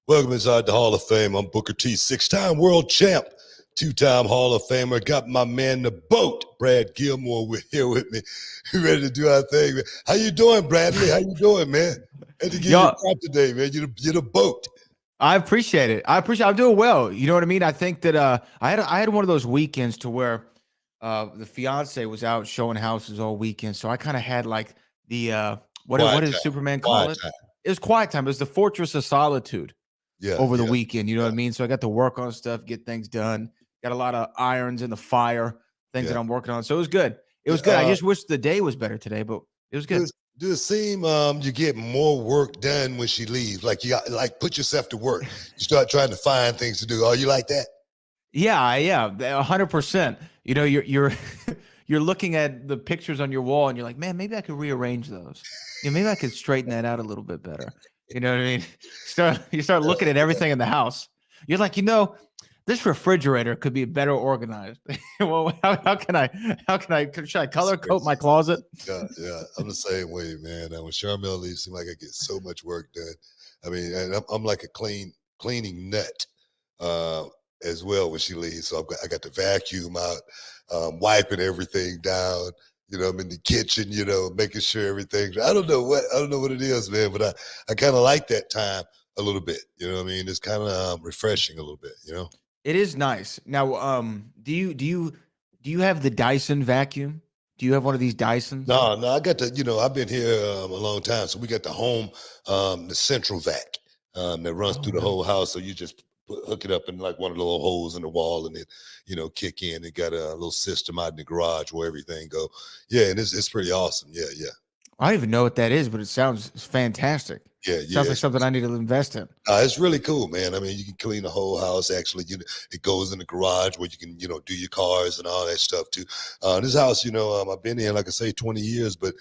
Welcome inside the Hall of Fame. I'm Booker T, six-time world champ, two-time Hall of Famer. Got my man the boat, Brad Gilmore, with here with me. We ready to do our thing. How you doing, Bradley? How you doing, man? Had to give you a clap today, man. You're the boat. I appreciate it. I'm doing well. You know what I mean? I think that I had one of those weekends to where the fiance was out showing houses all weekend. So I kind of had like the what Quiet does time. Superman call Quiet it? time. It was quiet time. It was the Fortress of Solitude over the Yeah. weekend. You know what I mean? So I got to work on stuff, get things done. Got a lot of irons in the fire, things that I'm working on. So it was good. It was good. I just wish the day was better today, but it was good. Does it seem you get more work done when she leaves? Like you got put yourself to work. You start trying to find things to do. Are you like that? Yeah, 100%. You know, you're you're looking at the pictures on your wall and you're like, man, maybe I could rearrange those. Maybe I could straighten that out a little bit better. You know what I mean? You start looking at everything in the house. You're like, this refrigerator could be better organized. Well, how can I should I color coat my closet? Yeah. I'm the same way, man. When Charmel leaves, it seems like I get so much work done. I mean, and I'm like a cleaning nut as well when she leaves. So I got the vacuum out, wiping everything down. I'm in the kitchen, making sure everything's. I don't know what it is, man, but I kind of like that time a little bit. You know what I mean? It's kind of refreshing a little bit. It is nice. Now, do you have the Dyson vacuum? Do you have one of these Dysons? No, I got the, I've been here a long time. So we got the home, the central vac that runs through the whole house. So you just hook it up in like one of the little holes in the wall and it, kick in. It got a little system out in the garage where everything go. Yeah, and it's pretty awesome. Yeah. I don't even know what that is, but it sounds fantastic. Yeah. Sounds like something I need to invest in. It's really cool, man. I mean, you can clean the whole house. Actually, it goes in the garage where you can, do your cars and all that stuff too. This house, I've been in, like I say, 20 years, but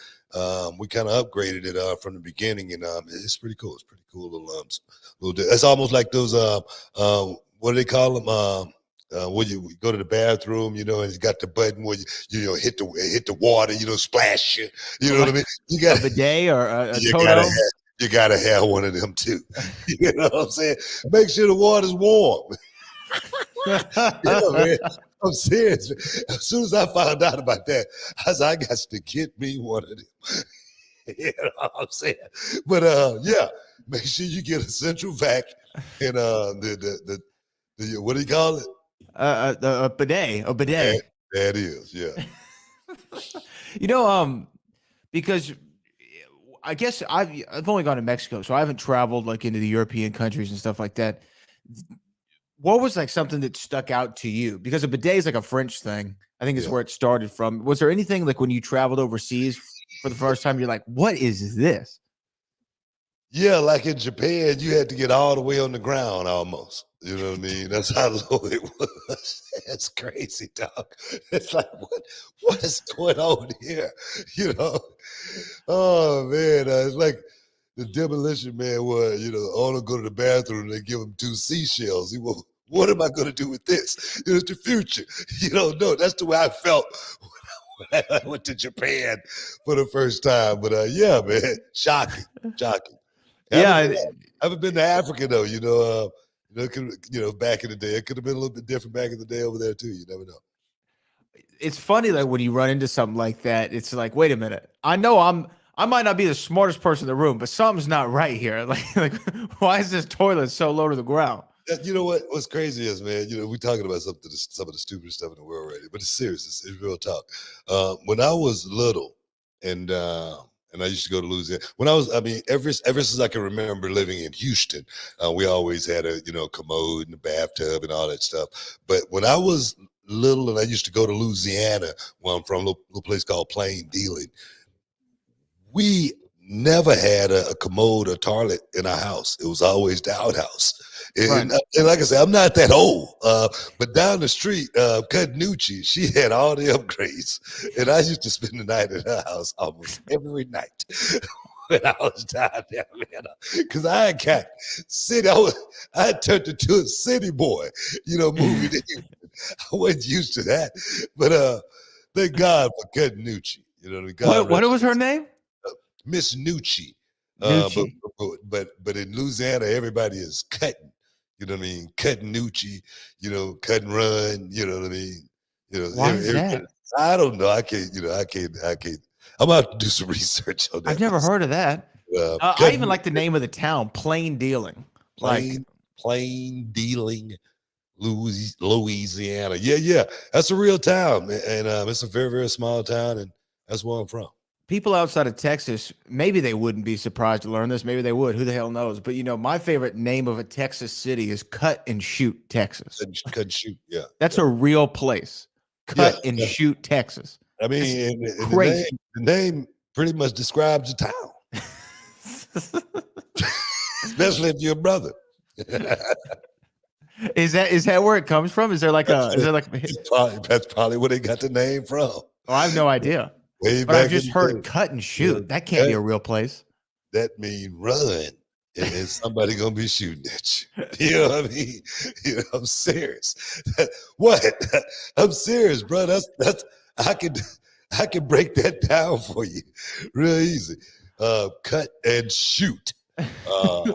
we kind of upgraded it from the beginning, and it's pretty cool. It's pretty cool little. It's almost like those. What do they call them? When you go to the bathroom, and it's got the button where you hit the water, splash you. You know what I mean? You got a bidet or a you Toto. You gotta have one of them too. You know what I'm saying? Make sure the water's warm. Man. I'm serious. As soon as I found out about that, I said, I got to get me one of them. You know what I'm saying? But yeah, make sure you get a central vac and the what do you call it? A bidet. A bidet. That is, yeah. Because I guess I've only gone to Mexico, so I haven't traveled like into the European countries and stuff like that. What was like something that stuck out to you? Because a bidet is like a French thing. I think it's where it started from. Was there anything like when you traveled overseas for the first time, you're like, what is this? Yeah, like in Japan, you had to get all the way on the ground almost. You know what I mean? That's how low it was. That's crazy, dog. It's like, what is going on here? Oh man, it's like the demolition man was, I want to go to the bathroom and they give him two seashells. What am I going to do with this? It's the future. No, that's the way I felt when I went to Japan for the first time. But yeah, man, shocking. Yeah, I haven't been to Africa though. Back in the day, it could have been a little bit different back in the day over there too. You never know. It's funny, like when you run into something like that, it's like, wait a minute. I know I might not be the smartest person in the room, but something's not right here. Like why is this toilet so low to the ground? You know what? What's crazy is, man, we're talking about some of the stupidest stuff in the world already, but it's serious. It's real talk. When I was little, and I used to go to Louisiana. Ever since I can remember living in Houston, we always had a commode and a bathtub and all that stuff. But when I was little, and I used to go to Louisiana, where I'm from, a little place called Plain Dealing, we never had a commode or toilet in our house. It was always the outhouse. And like I said, I'm not that old, but down the street, Cudnucci, she had all the upgrades. And I used to spend the night at her house almost every night when I was down there, man. Because I had got city, I turned into a city boy, moving to Houston. I wasn't used to that. But thank God for Cudnucci. What was her name? Miss Nucci. But Nucci. but in Louisiana, everybody is cutting. You know what I mean? Cutting Nucci. Cut and run. You know what I mean? Why is Everybody. that? I don't know. I can't. I can't. I'm about to do some research on I've that never myself. heard of that. I even Cutting like the name of the town, Plain Dealing. Like, plain dealing. Louisiana. Yeah, yeah. That's a real town. And it's a very, very small town, and that's where I'm from. people outside of Texas, maybe they wouldn't be surprised to learn this. Maybe they would. Who the hell knows? But my favorite name of a Texas city is Cut and Shoot, Texas. Cut and shoot. Yeah, That's yeah, a real place. yeah, Cut and yeah. Shoot, Texas. I That's mean, and crazy. the name pretty much describes the town, especially if you're a brother. Is that where it comes from? Is there like a is there like That's probably where they got the name from. oh, I have no idea. Way But I've back in just the heard day. cut and You know, shoot. That can't be cut, a real place. that mean run. And somebody gonna be shooting at you. You know what I mean? I'm serious. What? I'm serious, bro. That's I can break that down for you real easy. Cut and shoot. Uh,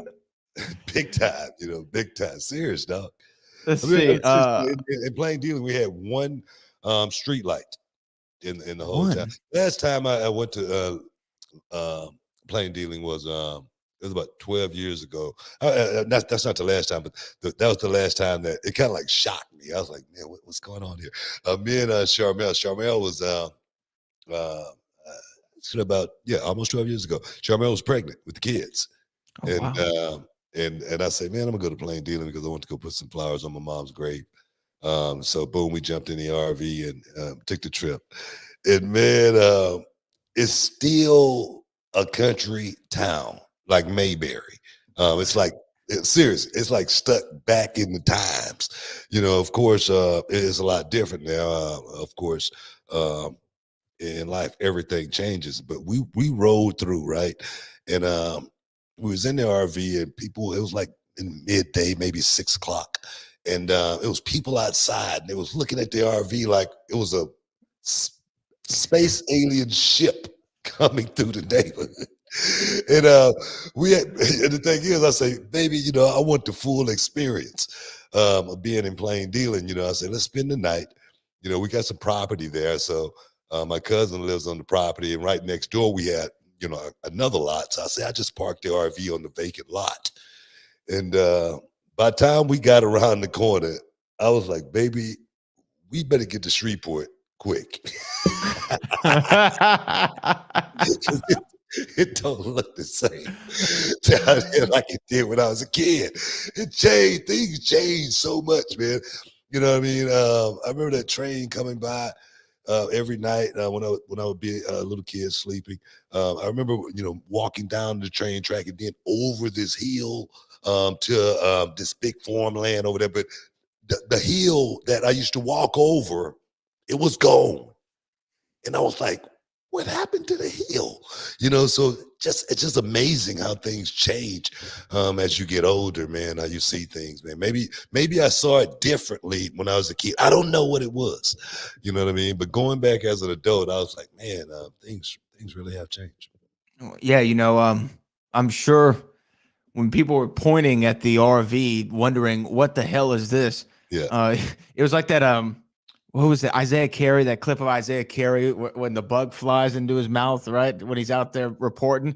big time, big time. Serious, dog. Let's I mean, see. seriously, in plain dealing, we had one street light in the whole town. One. Last time I went to plain dealing was it was about 12 years ago. That's not the last time, but that was the last time that it kind of like shocked me. I was like, man, what's going on here? Me and Charmel was it's about almost 12 years ago. Charmel was pregnant with the kids, Oh and wow. and I said, man, I'm gonna go to plain dealing because I want to go put some flowers on my mom's grave. So boom, we jumped in the RV and took the trip. And man, it's still a country town like Mayberry. Serious. It's like stuck back in the times. Of course, it is a lot different now. Of course, in life, everything changes. But we rolled through, right? And we was in the RV and people, it was like in midday, maybe 6 o'clock. And it was people outside and they was looking at the RV like it was a space alien ship coming through the neighborhood. And and the thing is, I say, baby, I want the full experience of being in plain dealing. I say, let's spend the night. We got some property there. So my cousin lives on the property, and right next door we had, another lot. So I say, I just parked the RV on the vacant lot. And by the time we got around the corner, I was like, baby, we better get to Shreveport quick. It don't look the same down here like it did when I was a kid. It changed. Things changed so much, man. You know what I mean? I remember that train coming by every night when I would be a little kid sleeping. I remember, walking down the train track and then over this hill to this big farmland over there. But the hill that I used to walk over, it was gone. And I was like, what happened to the hill? So it's just amazing how things change as you get older, man. How you see things, man. Maybe I saw it differently when I was a kid. I don't know what it was. You know what I mean? But going back as an adult, I was like, man, things really have changed. Yeah, I'm sure when people were pointing at the RV, wondering what the hell is this, Yeah. it was like that. What was it? Isaiah Carey, that clip of Isaiah Carey when the bug flies into his mouth, right? When he's out there reporting,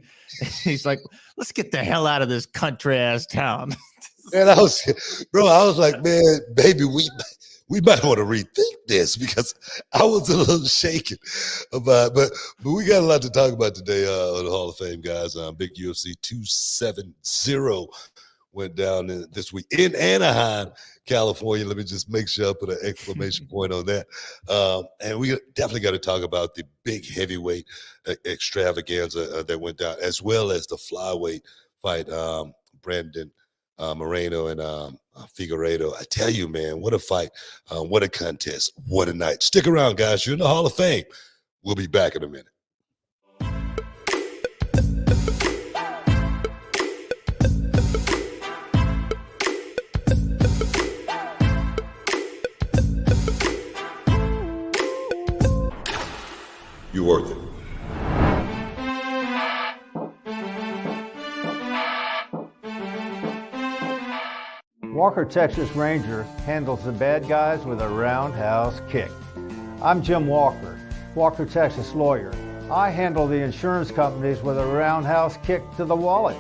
he's like, "Let's get the hell out of this country ass town." And I was like, man, baby, we might want to rethink this because I was a little shaken about it. But we got a lot to talk about today on the Hall of Fame, guys. Big UFC 270 went down this week in Anaheim, California. Let me just make sure I put an exclamation point on that. And we definitely got to talk about the big heavyweight extravaganza that went down, as well as the flyweight fight, Brandon Moreno and Figueiredo. I tell you, man, what a fight. What a contest. What a night. Stick around, guys. You're in the Hall of Fame. We'll be back in a minute. You're worth it. Walker Texas Ranger handles the bad guys with a roundhouse kick. I'm Jim Walker, Walker Texas lawyer. I handle the insurance companies with a roundhouse kick to the wallet.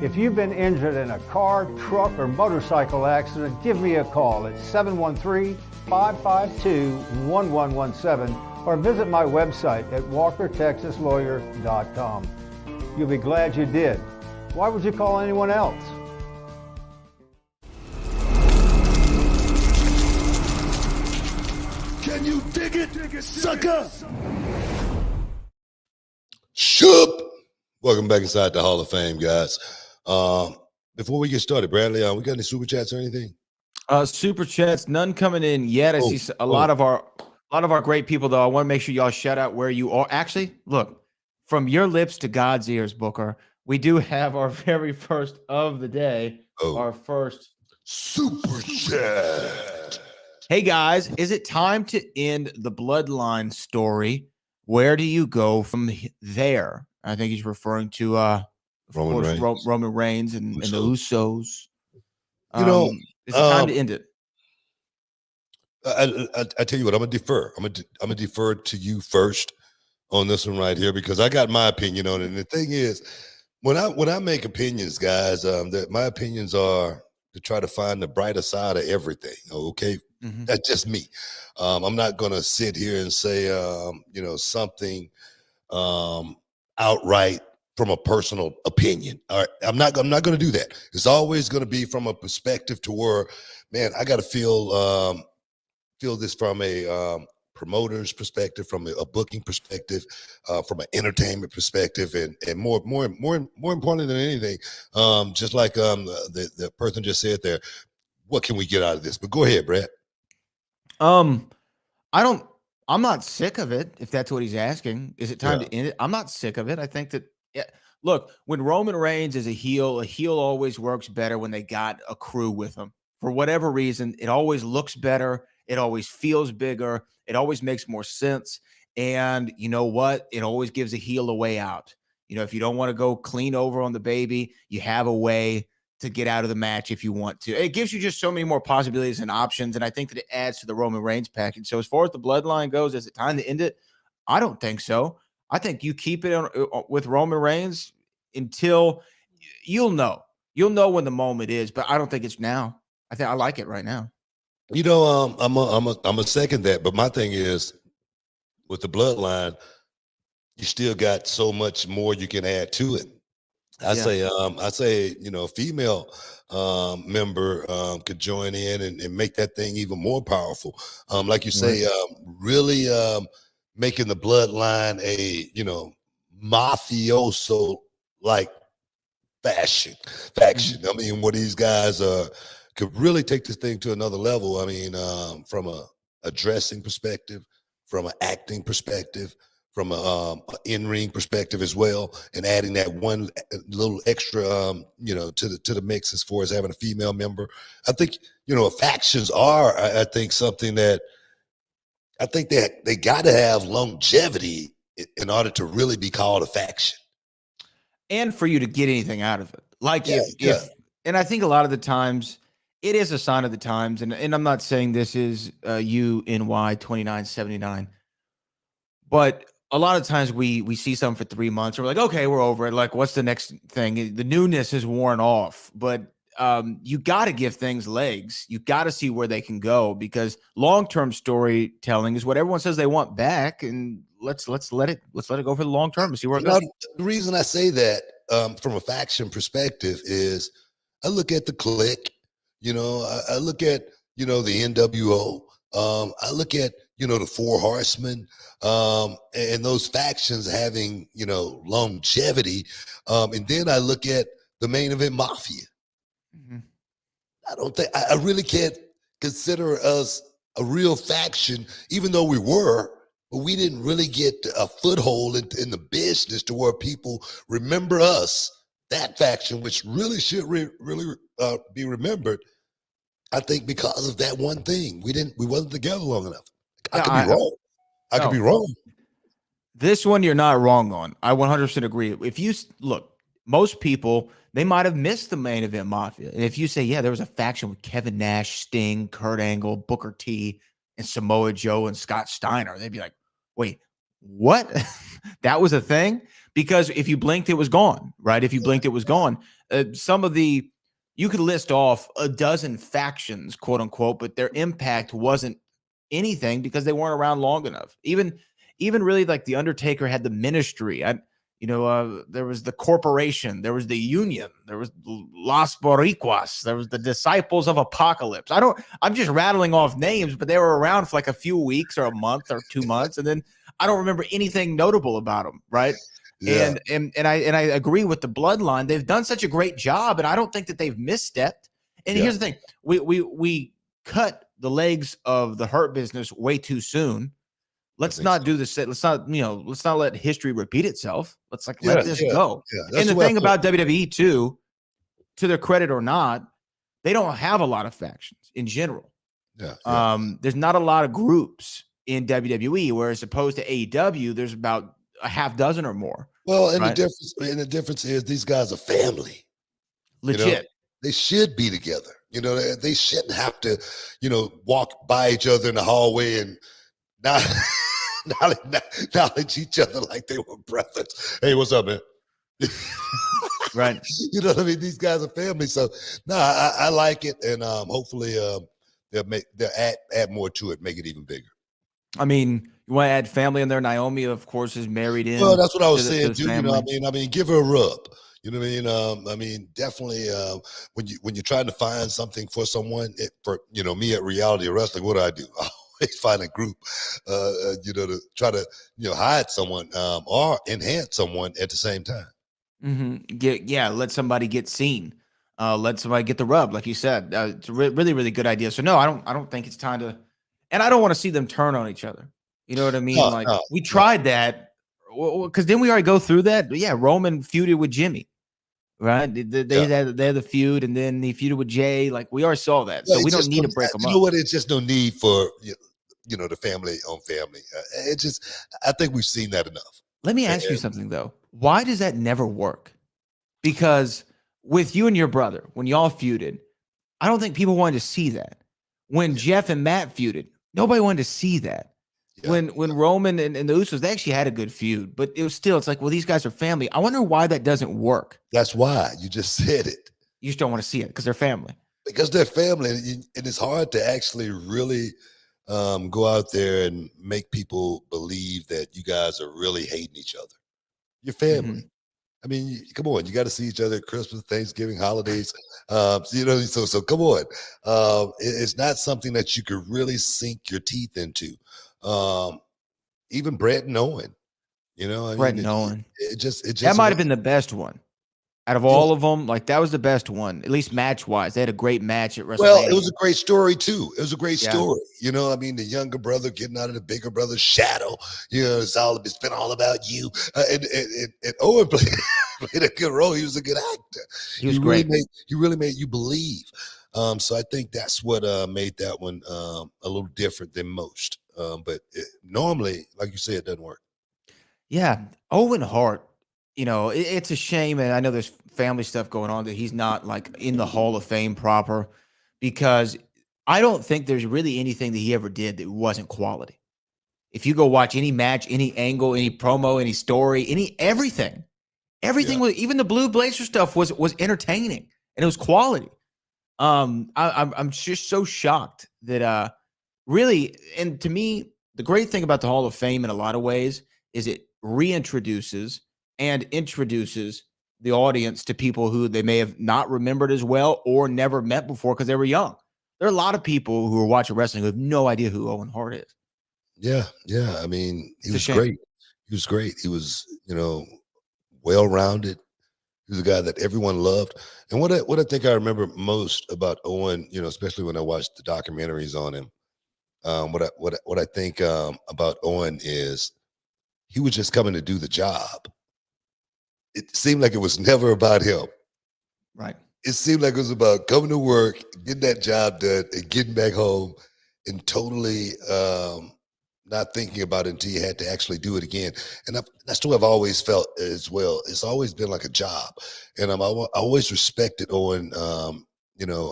If you've been injured in a car, truck, or motorcycle accident, give me a call at 713-552-1117 or visit my website at walkertexaslawyer.com. You'll be glad you did. Why would you call anyone else? Can you dig it, sucker? Shoop. Welcome back inside the Hall of Fame, guys. Before we get started, Bradley, we got any super chats or anything? Super chats, none coming in yet. I see a lot of our great people, though. I want to make sure y'all shout out where you are. Actually, look, from your lips to God's ears, Booker, we do have our very first of the day. Our first super chat. Hey guys, is it time to end the bloodline story? Where do you go from there? I think he's referring to Roman Reigns and the Usos. Is it time to end it? I tell you what, I'm gonna defer. I'm gonna defer to you first on this one right here because I got my opinion on it. And the thing is, when I make opinions, guys, that my opinions are to try to find the brighter side of everything. Okay, that's just me. I'm not gonna sit here and say something outright from a personal opinion. All right, I'm not going to do that. It's always going to be from a perspective to where, man, I got to feel this from a promoter's perspective, from a booking perspective, from an entertainment perspective, and more important than anything, just like the person just said there, what can we get out of this? But go ahead, Brad. I'm not sick of it, if that's what he's asking. Is it time to end it? I'm not sick of it. I think that, look, when Roman Reigns is a heel always works better when they got a crew with him. For whatever reason, it always looks better. It always feels bigger. It always makes more sense. And you know what? It always gives a heel a way out. If you don't want to go clean over on the baby, you have a way to get out of the match if you want to. It gives you just so many more possibilities and options, and I think that it adds to the Roman Reigns package. So as far as the bloodline goes, is it time to end it? I don't think so. I think you keep it with Roman Reigns until you'll know. You'll know when the moment is, but I don't think it's now. I think I like it right now. I'm a second that, but my thing is with the bloodline, you still got so much more you can add to it. I say, a female member could join in and make that thing even more powerful. Like you say, really making the bloodline a, mafioso like faction. I mean, what these guys could really take this thing to another level. I mean, from a dressing perspective, from an acting perspective, from a in-ring perspective as well, and adding that one little extra, to the mix as far as having a female member. I think, factions are, I think, something that I think that they got to have longevity in order to really be called a faction. And for you to get anything out of it. Like if and I think a lot of the times it is a sign of the times, and I'm not saying this is UNY 2979, but a lot of times we see something for 3 months and we're like, okay, we're over it. Like, what's the next thing? The newness is worn off, but you got to give things legs. You got to see where they can go, because long-term storytelling is what everyone says they want back. And let's let it go for the long term and see where it goes. The reason I say that from a faction perspective is I look at the Clique, I look at, the NWO. I look at, the Four Horsemen, and those factions having, longevity. And then I look at the Main Event Mafia. I really can't consider us a real faction, even though we were, but we didn't really get a foothold in the business to where people remember us, that faction, which really should be remembered. I think because of that one thing, we wasn't together long enough. I could be wrong. I could be wrong. This one you're not wrong on. I 100% agree. If you look, most people, they might have missed the main event Mafia. And if you say, yeah, there was a faction with Kevin Nash, Sting, Kurt Angle, Booker T, and Samoa Joe and Scott Steiner, they'd be like, wait, what? That was a thing? Because if you blinked, it was gone, right? If you blinked, it was gone. You could list off a dozen factions, quote unquote, but their impact wasn't anything because they weren't around long enough. Even really like the Undertaker had the Ministry. There was the Corporation, there was the Union, there was Las Boricuas, there was the Disciples of Apocalypse. I'm just rattling off names, but they were around for like a few weeks or a month or 2 months, and then I don't remember anything notable about them, right? Yeah. And I agree with the Bloodline. They've done such a great job, and I don't think that they've misstepped. And here's the thing: we cut the legs of the Hurt Business way too soon. Let's not do this. Let's not let history repeat itself. Let's let this go. Yeah, and the thing about WWE too, to their credit or not, they don't have a lot of factions in general. There's not a lot of groups in WWE, whereas opposed to AEW, there's about a half dozen or more. Well, and the difference is these guys are family. Legit. They should be together. They shouldn't have to, walk by each other in the hallway and not knowledge each other like they were brothers. Hey, what's up, man? Right. You know what I mean? These guys are family. So I like it, and hopefully they'll add more to it, make it even bigger. I mean, you want to add family in there. Naomi, of course, is married in. Well, that's what I was saying, dude. I mean, give her a rub. You know what I mean? Definitely when you're trying to find something for someone, for me at Reality Wrestling, what do? I always find a group, to try to hide someone or enhance someone at the same time. Mm-hmm. Let somebody get seen. Let somebody get the rub, like you said. It's a really, really good idea. So no, I don't think it's time to, and I don't want to see them turn on each other. You know what I mean? We tried that because didn't we already go through that? Yeah, Roman feuded with Jimmy, right? They had the feud, and then he feuded with Jay. Like we already saw that, so we don't need to break them up. You know what? It's just no need for the family on family. I think we've seen that enough. Let me ask you something though. Why does that never work? Because with you and your brother, when y'all feuded, I don't think people wanted to see that. When Jeff and Matt feuded, nobody wanted to see that. Yeah. When Roman and the Usos, they actually had a good feud, but it's like, well, these guys are family. I wonder why that doesn't work. That's why you just said it. You just don't want to see it because they're family. Because they're family, and it's hard to actually really go out there and make people believe that you guys are really hating each other. You're family. Mm-hmm. I mean, come on, you got to see each other at Christmas, Thanksgiving, holidays. So come on. It's not something that you could really sink your teeth into. Even Brett and Owen, Brett and Owen. It just that might have been the best one out of all of them. Like that was the best one, at least match wise. They had a great match at WrestleMania. Well, it was a great story too. It was a great story. The younger brother getting out of the bigger brother's shadow. It's been all about you. And Owen played a good role. He was a good actor. He was great. He really made you believe. So I think that's what made that one a little different than most. But normally, like you said, it doesn't work. Yeah, Owen Hart. It's a shame, and I know there's family stuff going on that he's not like in the Hall of Fame proper, because I don't think there's really anything that he ever did that wasn't quality. If you go watch any match, any angle, any promo, any story, everything was, even the Blue Blazer stuff was entertaining and it was quality. I'm just so shocked that really, and to me, the great thing about the Hall of Fame in a lot of ways is it reintroduces and introduces the audience to people who they may have not remembered as well or never met before because they were young. There are a lot of people who are watching wrestling who have no idea who Owen Hart is. Yeah. I mean, he was great. He was great. He was, well-rounded. He was a guy that everyone loved. And what I think I remember most about Owen, especially when I watched the documentaries on him, what I think about Owen is he was just coming to do the job. It seemed like it was never about him. Right. It seemed like it was about coming to work, getting that job done, and getting back home, and totally not thinking about it until you had to actually do it again. And that's the way I've always felt as well. It's always been like a job, and I always respected Owen.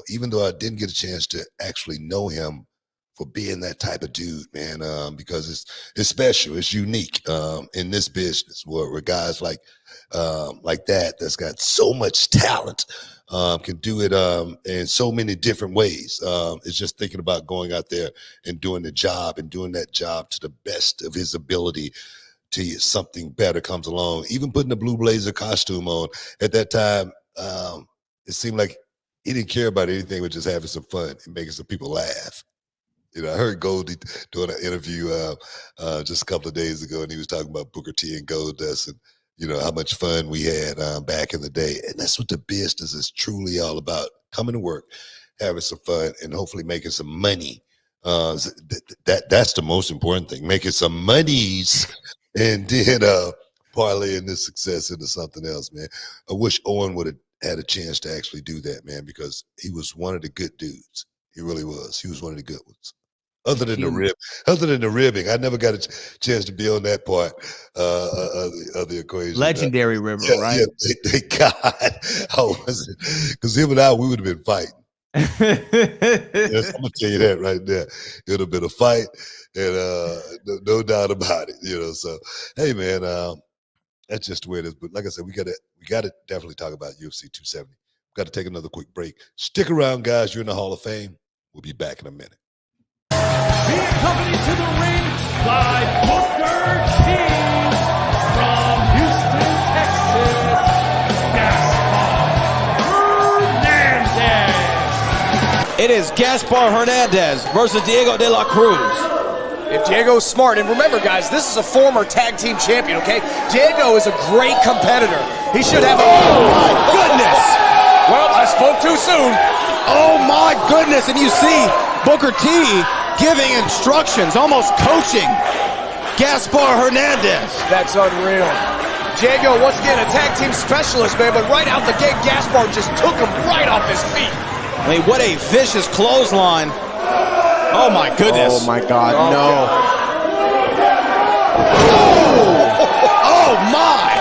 Even though I didn't get a chance to actually know him for being that type of dude, man, because it's special, it's unique in this business where guys like that's got so much talent can do it in so many different ways. It's just thinking about going out there and doing the job and doing that job to the best of his ability till something better comes along. Even putting the blue blazer costume on at that time, it seemed like he didn't care about anything but just having some fun and making some people laugh. I heard Goldie doing an interview just a couple of days ago, and he was talking about Booker T and Goldust and, how much fun we had back in the day. And that's what the business is truly all about, coming to work, having some fun, and hopefully making some money. That's the most important thing, making some monies and then parlaying this success into something else, man. I wish Owen would have had a chance to actually do that, man, because he was one of the good dudes. He really was. He was one of the good ones. Other than the ribbing, I never got a chance to be on that part of the equation. Legendary ribber, right? Yeah, thank God I wasn't, because him and I, we would have been fighting. Yes, I'm gonna tell you that right there. It would have been a fight, and no doubt about it. So hey, man, that's just the way it is. But like I said, we gotta definitely talk about UFC 270. We've got to take another quick break. Stick around, guys. You're in the Hall of Fame. We'll be back in a minute. Being accompanied to the ring by Booker T from Houston, Texas, Gaspar Hernandez. It is Gaspar Hernandez versus Diego de la Cruz. If Diego's smart, and remember, guys, this is a former tag team champion, okay? Diego is a great competitor. He should have a... Oh, my goodness! Well, I spoke too soon. Oh, my goodness. And you see Booker T giving instructions, almost coaching Gaspar Hernandez. That's unreal. Diego, once again, a tag team specialist, man, but right out the gate, Gaspar just took him right off his feet. I mean, what a vicious clothesline. Oh, my goodness. Oh, my God, no. Oh, my.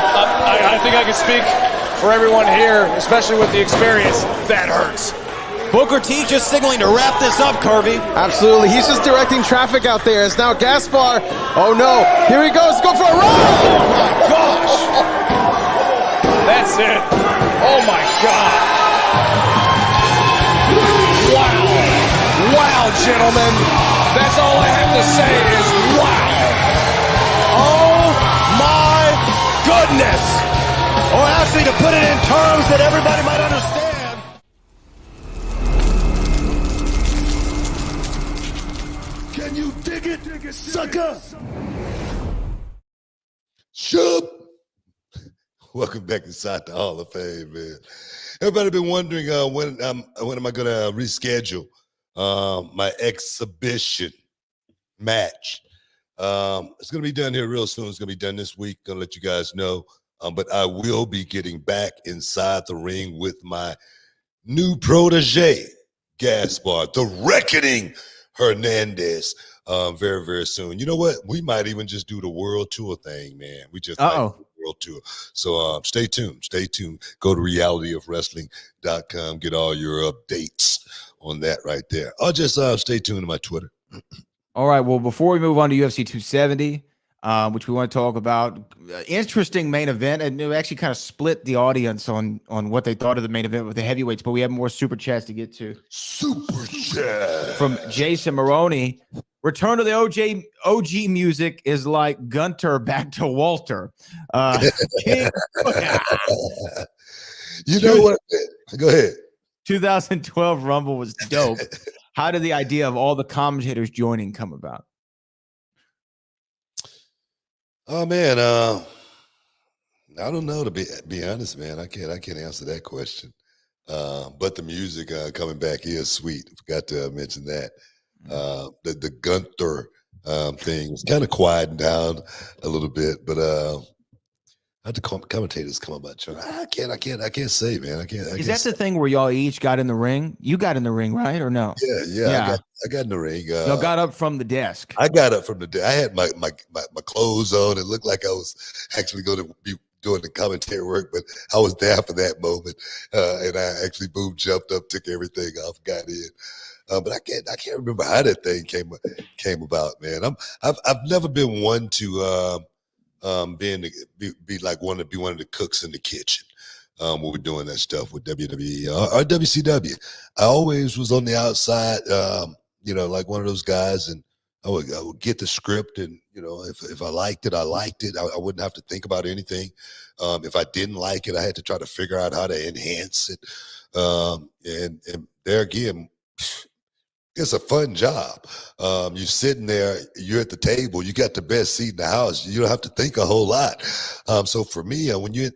I think I can speak for everyone here, especially with the experience. That hurts. Booker T just signaling to wrap this up, Kirby. Absolutely. He's just directing traffic out there. It's now Gaspar. Oh, no. Here he goes. Go for a run. Oh, my gosh. That's it. Oh, my God. Wow. Wow, gentlemen. That's all I have to say is wow. Oh, my goodness. Or actually, to put it in terms that everybody might understand. Can you dig it, sucker? Shoop. Welcome back inside the Hall of Fame, man. Everybody been wondering when am I going to reschedule my exhibition match. It's going to be done here real soon. It's going to be done this week. Going to let you guys know. But I will be getting back inside the ring with my new protege, Gaspar, the Reckoning Hernandez, very, very soon. You know what? We might even just do the world tour thing, man. We just might do the world tour. So stay tuned. Stay tuned. Go to realityofwrestling.com. Get all your updates on that right there. Or just stay tuned to my Twitter. All right. Well, before we move on to UFC 270, which we want to talk about, interesting main event, and it actually kind of split the audience on what they thought of the main event with the heavyweights. But we have more super chats to get to. Super chat from Jason Maroney. Return to the OG music is like Gunter back to Walter. You know what? Go ahead. 2012 Rumble was dope. How did the idea of all the commentators joining come about? Oh man, I don't know, to be honest, man. I can't answer that question. But the music coming back is sweet. Forgot to mention that. The Gunther thing was kind of quieting down a little bit, but How'd the commentators come about you? I can't say, man. I can't. Is that the thing where y'all each got in the ring? You got in the ring, right? Or no? Yeah. I got in the ring. Y'all got up from the desk. I got up from the day. I had my clothes on. It looked like I was actually going to be doing the commentary work, but I was there for that moment. And I actually jumped up, took everything off, got in. But I can't remember how that thing came about, man. I've never been one to be one of the cooks in the kitchen when we're doing that stuff with WWE or WCW. I always was on the outside, like one of those guys, and I would get the script, and if I liked it, I liked it. I wouldn't have to think about anything. If I didn't like it, I had to try to figure out how to enhance it. And there again, it's a fun job. You're sitting there, you're at the table, you got the best seat in the house. You don't have to think a whole lot. So for me, when you're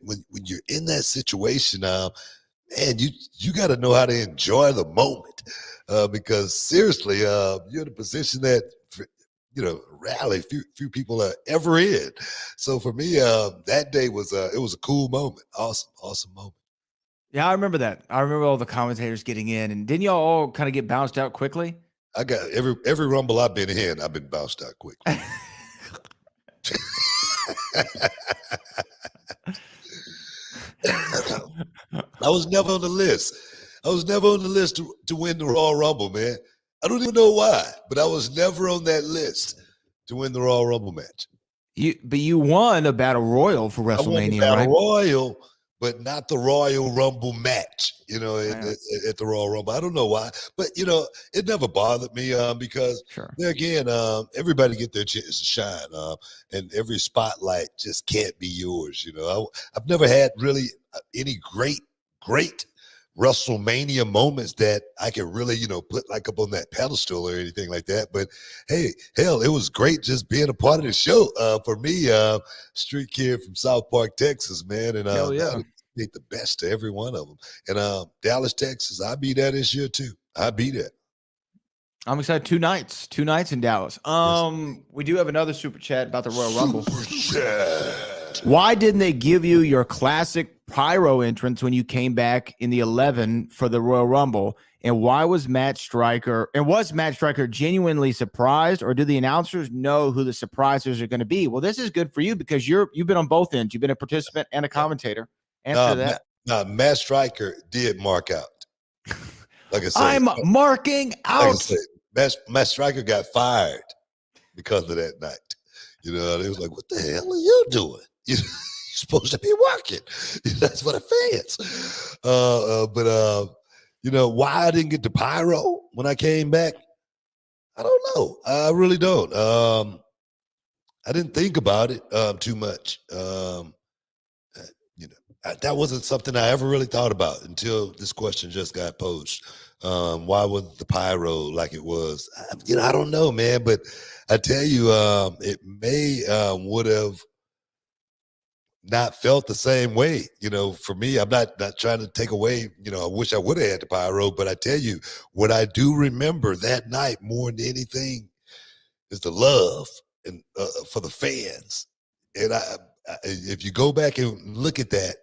in that situation, man, you got to know how to enjoy the moment, because seriously, you're in a position that rarely few people are ever in. So for me, that day was it was a cool moment, awesome moment. Yeah, I remember that. I remember all the commentators getting in, and didn't y'all all kind of get bounced out quickly? I got every rumble I've been in, I've been bounced out quick. I was never on the list. I was never on the list to win the Royal Rumble, man. I don't even know why, but I was never on that list to win the Royal Rumble match. But you won a Battle Royal for WrestleMania, I won the Battle right? Royal, but not the Royal Rumble match, at the Royal Rumble. I don't know why, but it never bothered me because there again, everybody get their chance to shine, and every spotlight just can't be yours. I've never had really any great WrestleMania moments that I can really, put like up on that pedestal or anything like that. But hey, hell, it was great just being a part of the show. For me, street kid from South Park, Texas, man. And I think the best to every one of them. And Dallas, Texas, I'll be there this year too. I'll be there. I'm excited. 2 nights in Dallas. We do have another super chat about the Royal Rumble. Why didn't they give you your classic pyro entrance when you came back in the 11 for the Royal Rumble? And why was Matt Striker genuinely surprised, or do the announcers know who the surprisers are going to be? Well, this is good for you because you've been on both ends. You've been a participant and a commentator. Answer that. Matt Striker did mark out. Like I said, I'm marking out. Like I said, Matt Striker got fired because of that night. They was like, "What the hell are you doing? You're supposed to be working." That's for the fans. But why I didn't get the pyro when I came back, I don't know. I really don't. I didn't think about it too much. That wasn't something I ever really thought about until this question just got posed. Why wasn't the pyro like it was? I don't know, man. But I tell you, it may would have not felt the same way. For me, I'm not trying to take away. I wish I would have had the pyro, but I tell you, what I do remember that night more than anything is the love and for the fans. And if you go back and look at that,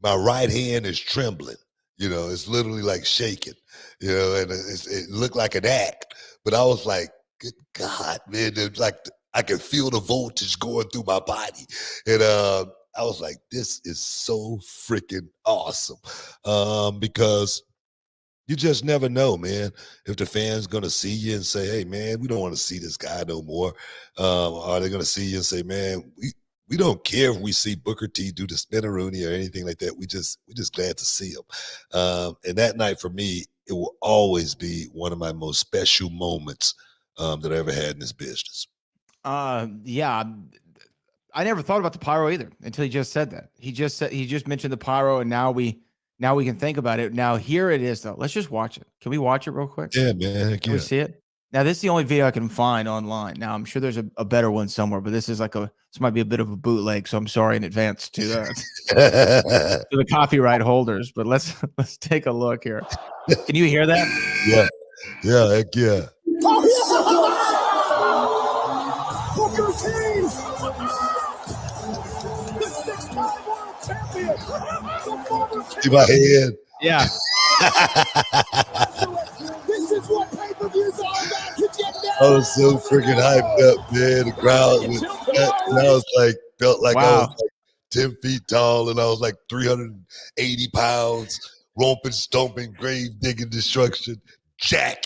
my right hand is trembling. It's literally like shaking. And it looked like an act, but I was like, good God, man! I could feel the voltage going through my body, and I was like, this is so freaking awesome, because you just never know, man, if the fans gonna see you and say, hey, man, we don't want to see this guy no more. Are they gonna see you and say, man, we don't care if we see Booker T do the spinneroonie or anything like that. We just glad to see him. And that night for me, it will always be one of my most special moments that I ever had in this business. Yeah. I never thought about the pyro either until he just said that. He just mentioned the pyro, and now we can think about it. Now here it is though. Let's just watch it. Can we watch it real quick? Yeah, man. Can we see it? Now this is the only video I can find online. Now I'm sure there's a better one somewhere, but this might be a bit of a bootleg. So I'm sorry in advance to the copyright holders. But let's take a look here. Can you hear that? Yeah, heck yeah. Booker T, the 6'5" See my head? Yeah. I was so freaking hyped up, man. The crowd was, and I was like, felt like I was Wow. like 10 feet tall, and I was like 380 pounds, romping, stomping, grave digging destruction, Jack.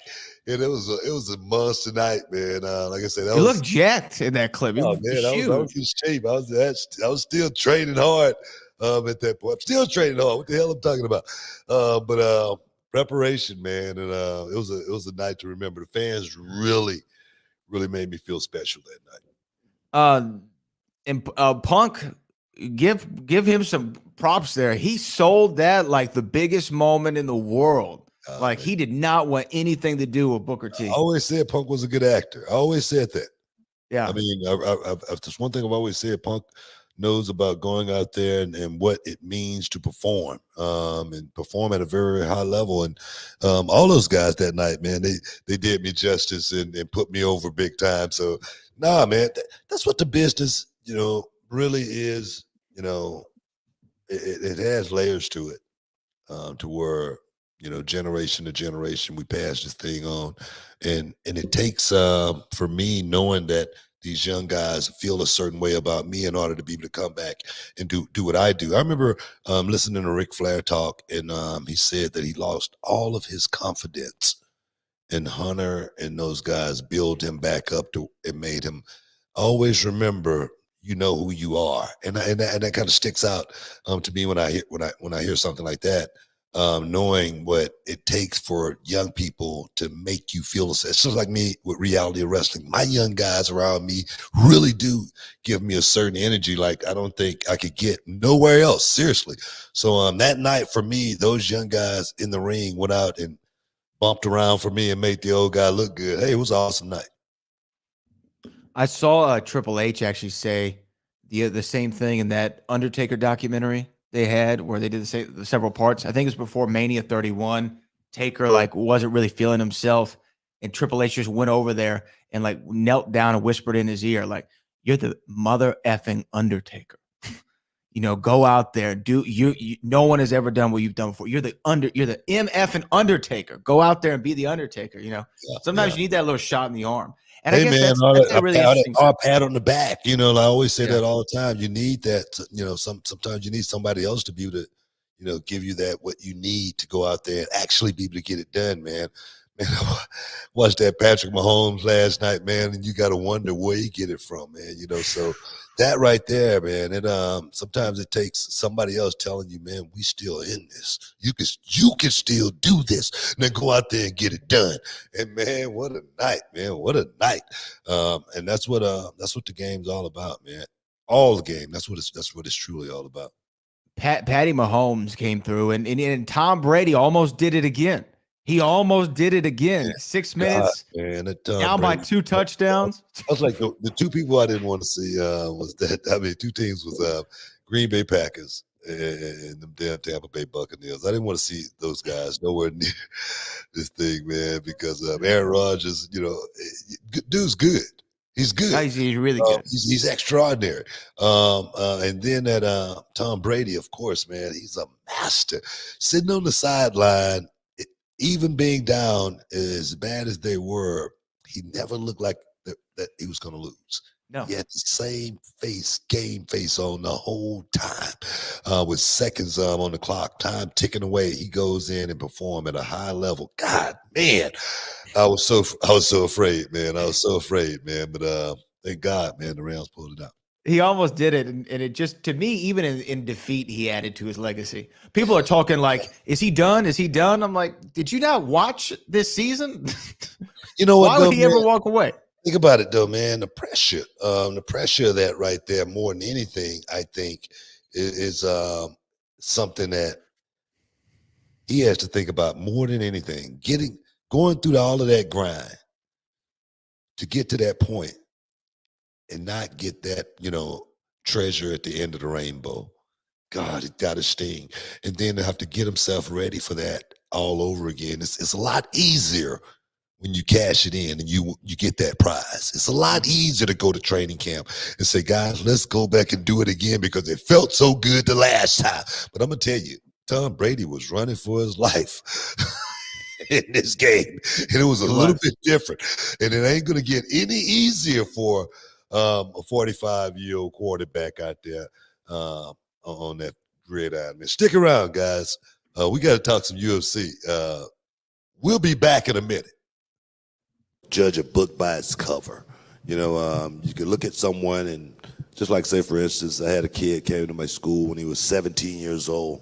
And it was a monster night, man. Like I said, that You was look jacked in that clip. oh You're man, I was huge. in shape. I was still training hard at that point. I'm still training hard. What the hell I'm talking about? But preparation, man, and it was a night to remember. The fans really made me feel special that night. And Punk, give him some props there. He sold that like the biggest moment in the world. Like Man. he did not want anything to do with Booker T. I always said Punk was a good actor. I always said that. Yeah. I mean, that's one thing I've always said. Punk knows about going out there and what it means to perform, and perform at a very high level. And all those guys that night, man, they did me justice and put me over big time. So, nah, man, that's what the business, really is. It has layers to it, to where generation to generation we pass this thing on, and it takes for me knowing that these young guys feel a certain way about me in order to be able to come back and do what I do. I remember listening to Ric Flair talk, and he said that he lost all of his confidence, and Hunter and those guys build him back up to and made him always remember you know who you are, and that kind of sticks out to me when I hear something like that. Knowing what it takes for young people to make you feel it's just like me with reality of wrestling. My young guys around me really do give me a certain energy like I don't think I could get nowhere else. Seriously. So that night for me, those young guys in the ring went out and bumped around for me and made the old guy look good. Hey, it was an awesome night. I saw Triple H actually say the same thing in that Undertaker documentary they had where they did the several parts. I think it was before Mania 31. Taker like wasn't really feeling himself, and Triple H just went over there and like knelt down and whispered in his ear, like, "You're the mother effing Undertaker. Go out there, do you. No one has ever done what you've done before. You're the MF and Undertaker. Go out there and be the Undertaker. Sometimes you need that little shot in the arm." And I Hey guess man, that's a really interesting. a pat on the back. I always say Yeah. that all the time. You need that. Sometimes you need somebody else to be able to, give you that what you need to go out there and actually be able to get it done, man. Man, I watched that Patrick Mahomes last night, man, and you got to wonder where he get it from, man. So that right there, man. It sometimes it takes somebody else telling you, man, we still in this. You can still do this. And then go out there and get it done. And man, what a night, man! What a night. And that's what the game's all about, man. All the game. That's what it's truly all about. Patty Mahomes came through, and Tom Brady almost did it again. He almost did it again. 6 minutes, man, down by 2 touchdowns. I was like the two people I didn't want to see was that. I mean, two teams was Green Bay Packers and the damn Tampa Bay Buccaneers. I didn't want to see those guys nowhere near this thing, man, because Aaron Rodgers, dude's good. He's good. He's really good. He's extraordinary. And then that Tom Brady, of course, man, he's a master. Sitting on the sideline, even being down as bad as they were, he never looked like that he was going to lose. No. He had the same game face on the whole time, with seconds on the clock, time ticking away. He goes in and perform at a high level. God, man, I was so afraid, man. I was so afraid, man. But thank God, man, the Rams pulled it out. He almost did it, and it just, to me, even in defeat, he added to his legacy. People are talking like, is he done? Is he done? I'm like, did you not watch this season? You know what? Why would he ever walk away? Think about it, though, man. The pressure of that right there, more than anything, I think, is something that he has to think about more than anything. Going through all of that grind to get to that point and not get that, treasure at the end of the rainbow. God, it got to sting. And then to have to get himself ready for that all over again. It's a lot easier when you cash it in and you get that prize. It's a lot easier to go to training camp and say, guys, let's go back and do it again because it felt so good the last time. But I'm gonna tell you, Tom Brady was running for his life in this game, and it was a little bit different. And it ain't gonna get any easier for a 45-year-old quarterback out there on that gridiron. Man, stick around, guys. We got to talk some UFC. We'll be back in a minute. Judge a book by its cover. You know, you can look at someone and just like, say, for instance, I had a kid came to my school when he was 17 years old.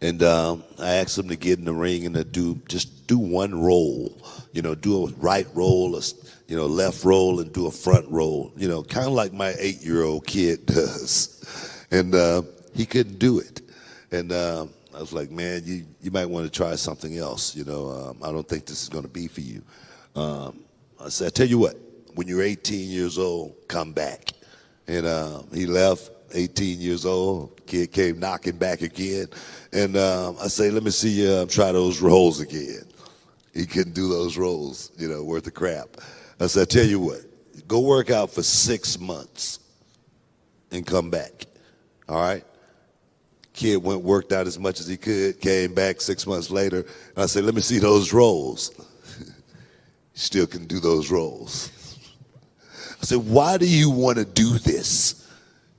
And I asked him to get in the ring and to do one roll, you know, do a right roll, a left roll, and do a front roll, you know, kind of like my 8-year-old kid does. And he couldn't do it. And I was like, man, you might want to try something else. You know, I don't think this is going to be for you. I said, I tell you what, when you're 18 years old, come back. And he left, 18 years old. Kid came knocking back again. And I say, let me see you try those rolls again. He couldn't do those rolls, you know, worth of crap. I said, I tell you what, go work out for 6 months and come back. All right? Kid worked out as much as he could, came back 6 months later, and I said, let me see those rolls. Still can do those rolls. I said, why do you want to do this?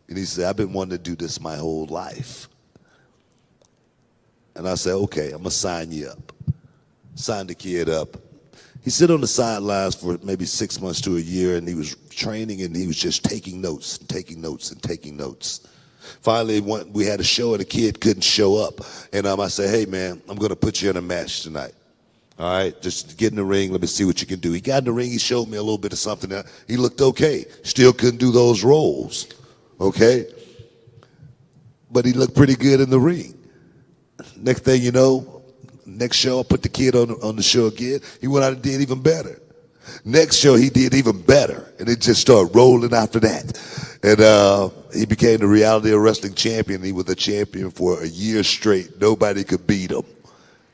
And he said, I've been wanting to do this my whole life. And I said, okay, I'm going to sign you up. Signed the kid up. He sat on the sidelines for maybe 6 months to a year, and he was training, and he was just taking notes and taking notes and taking notes. Finally, we had a show, and the kid couldn't show up. And I said, hey, man, I'm going to put you in a match tonight. All right, just get in the ring. Let me see what you can do. He got in the ring. He showed me a little bit of something. He looked okay. Still couldn't do those rolls, okay? But he looked pretty good in the ring. Next thing you know, next show, I put the kid on the show again. He went out and did even better. Next show, he did even better. And it just started rolling after that. And he became the Reality of Wrestling champion. He was a champion for a year straight. Nobody could beat him.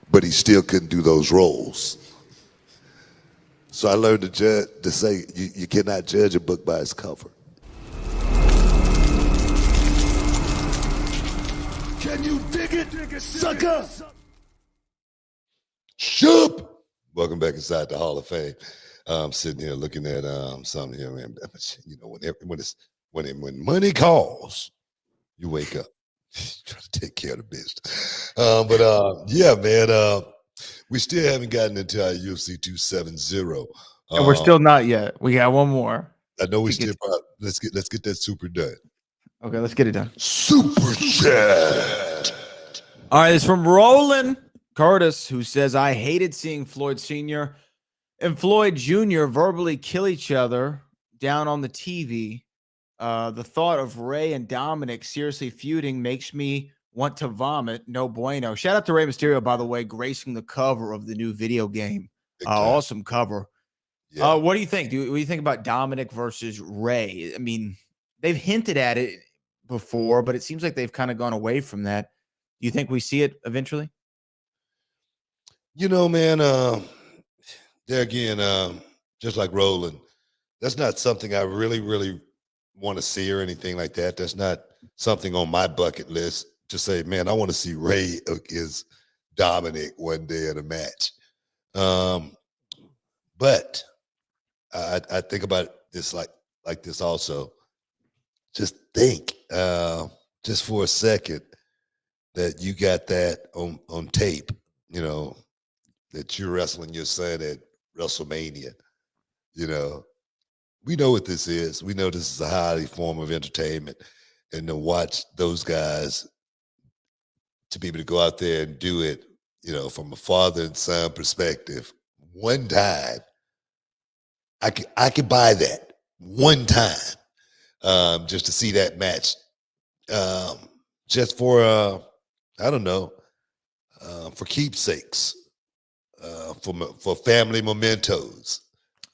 But he still couldn't do those roles. So I learned to say you cannot judge a book by its cover. Can you dig it, sucker? Shoop! Welcome back inside the Hall of Fame. I'm sitting here looking at something here, man. You know, when money calls, you wake up. Try to take care of the business. Yeah, man. We still haven't gotten into our UFC 270. And we're still not yet. We got one more. I know we still let's get that super done. Okay, let's get it done. Super chat. All right, it's from Roland Curtis, who says, I hated seeing Floyd Sr. and Floyd Jr. verbally kill each other down on the TV. The thought of Rey and Dominic seriously feuding makes me want to vomit. No bueno. Shout out to Rey Mysterio, by the way, gracing the cover of the new video game. Awesome cover. Yeah. What do you think? What do you think about Dominic versus Rey? I mean, they've hinted at it before, but it seems like they've kind of gone away from that. Do you think we see it eventually? You know, man, there again, just like Roland, that's not something I really, really want to see or anything like that. That's not something on my bucket list to say, man, I want to see Rey against Dominic one day in a match. But I think about this like this also. Just think, just for a second, that you got that on tape, you know, that you're wrestling your son at WrestleMania. You know, we know what this is. We know this is a highly form of entertainment. And to watch those guys, to be able to go out there and do it, you know, from a father and son perspective, one time, I could buy that one time, just to see that match, just for I don't know, for keepsakes, for family mementos.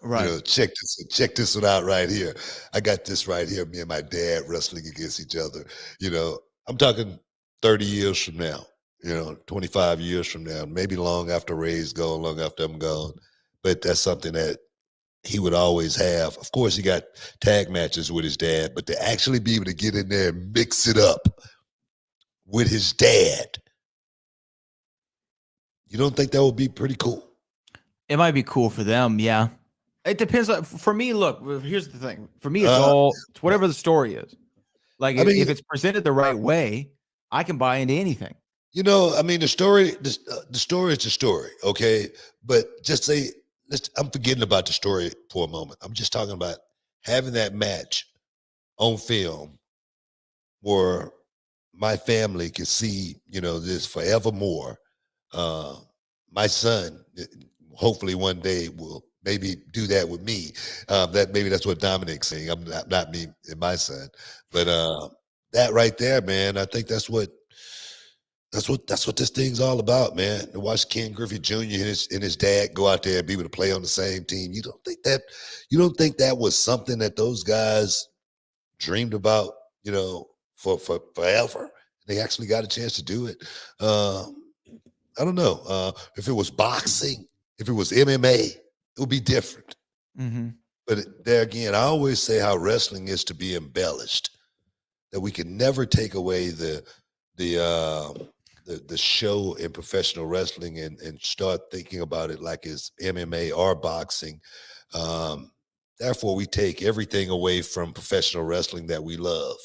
Right. You know, check this one out right here. I got this right here. Me and my dad wrestling against each other. You know, I'm talking 30 years from now. 25 years from now, maybe long after Ray's gone, long after I'm gone. But that's something that he would always have. Of course, he got tag matches with his dad, but to actually be able to get in there and mix it up with his dad, you don't think that would be pretty cool? It might be cool for them, yeah. It depends. For me, look, here's the thing. For me, it's whatever the story is. Like, I mean, if it's presented the right way, I can buy into anything. I mean, the story is the story, okay? But just say, I'm forgetting about the story for a moment. I'm just talking about having that match on film where my family can see, this forevermore. My son, hopefully one day will maybe do that with me. That's what Dominic's saying. I'm not me and my son, but that right there, man. I think that's what this thing's all about, man. To watch Ken Griffey Jr. and his dad go out there and be able to play on the same team. You don't think that was something that those guys dreamed about, for forever? They actually got a chance to do it. I don't know. If it was boxing, if it was MMA, it would be different. Mm-hmm. But there again, I always say how wrestling is to be embellished. That we can never take away the show in professional wrestling and start thinking about it like it's MMA or boxing. Therefore, we take everything away from professional wrestling that we love.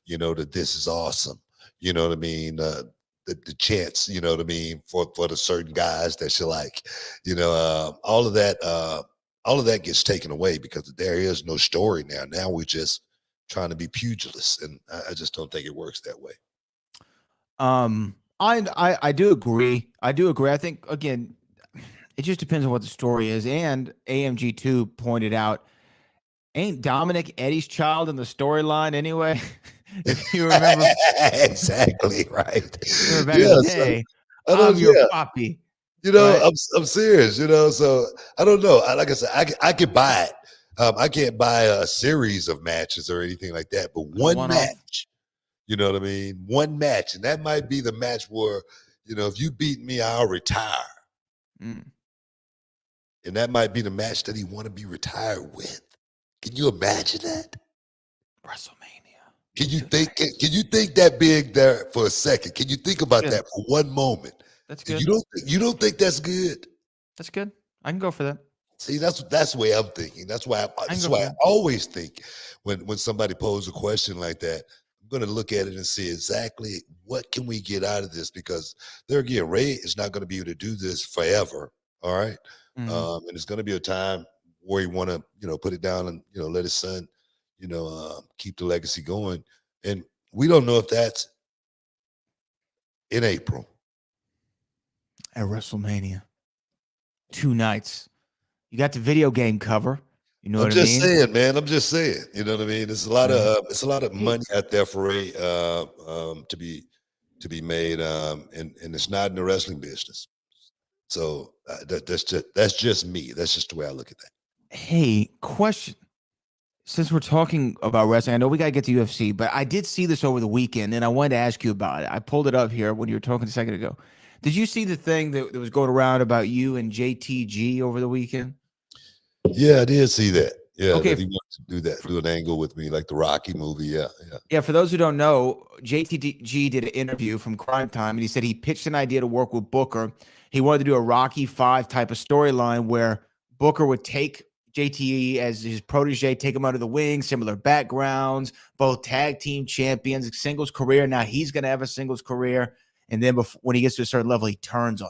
That this is awesome. You know what I mean? The chance, you know what I mean, for the certain guys that you like. All of that gets taken away because there is no story now. Now we're just trying to be pugilists, and I just don't think it works that way. I do agree. I think, again, it just depends on what the story is. And AMG2 pointed out, ain't Dominic Eddie's child in the storyline anyway? If you remember. Exactly right. Back in the day, I'm your poppy. Right? I'm serious, so I don't know. Like I said, I could buy it. I can't buy a series of matches or anything like that, but one match, you know what I mean? One match. And that might be the match where, if you beat me, I'll retire. Mm. And that might be the match that he want to be retired with. Can you imagine that? WrestleMania. Can you think that big there for a second? Can you think about that for one moment? That's good. You don't think that's good? That's good. I can go for that. See, that's the way I'm thinking. That's why I always think when somebody poses a question like that, I'm going to look at it and see exactly what can we get out of this, because there again, Ray is not going to be able to do this forever. All right. Mm-hmm. And it's going to be a time where he want to, put it down and, let his son, keep the legacy going. And we don't know if that's in April. At WrestleMania. 2 nights. You got the video game cover. You know what I mean? I'm just saying, man. I'm just saying. You know what I mean? There's a lot of money out there for Ray to be made, and it's not in the wrestling business. So that's just me. That's just the way I look at that. Hey, question. Since we're talking about wrestling, I know we got to get to UFC, but I did see this over the weekend, and I wanted to ask you about it. I pulled it up here when you were talking a second ago. Did you see the thing that was going around about you and JTG over the weekend? Yeah, I did see that. Yeah, okay. That he wanted to do an angle with me, like the Rocky movie. Yeah. For those who don't know, JTG did an interview from Crime Time, and he said he pitched an idea to work with Booker. He wanted to do a Rocky V type of storyline where Booker would take JTE as his protege, take him under the wing, similar backgrounds, both tag team champions, singles career. Now he's going to have a singles career. And then when he gets to a certain level, he turns on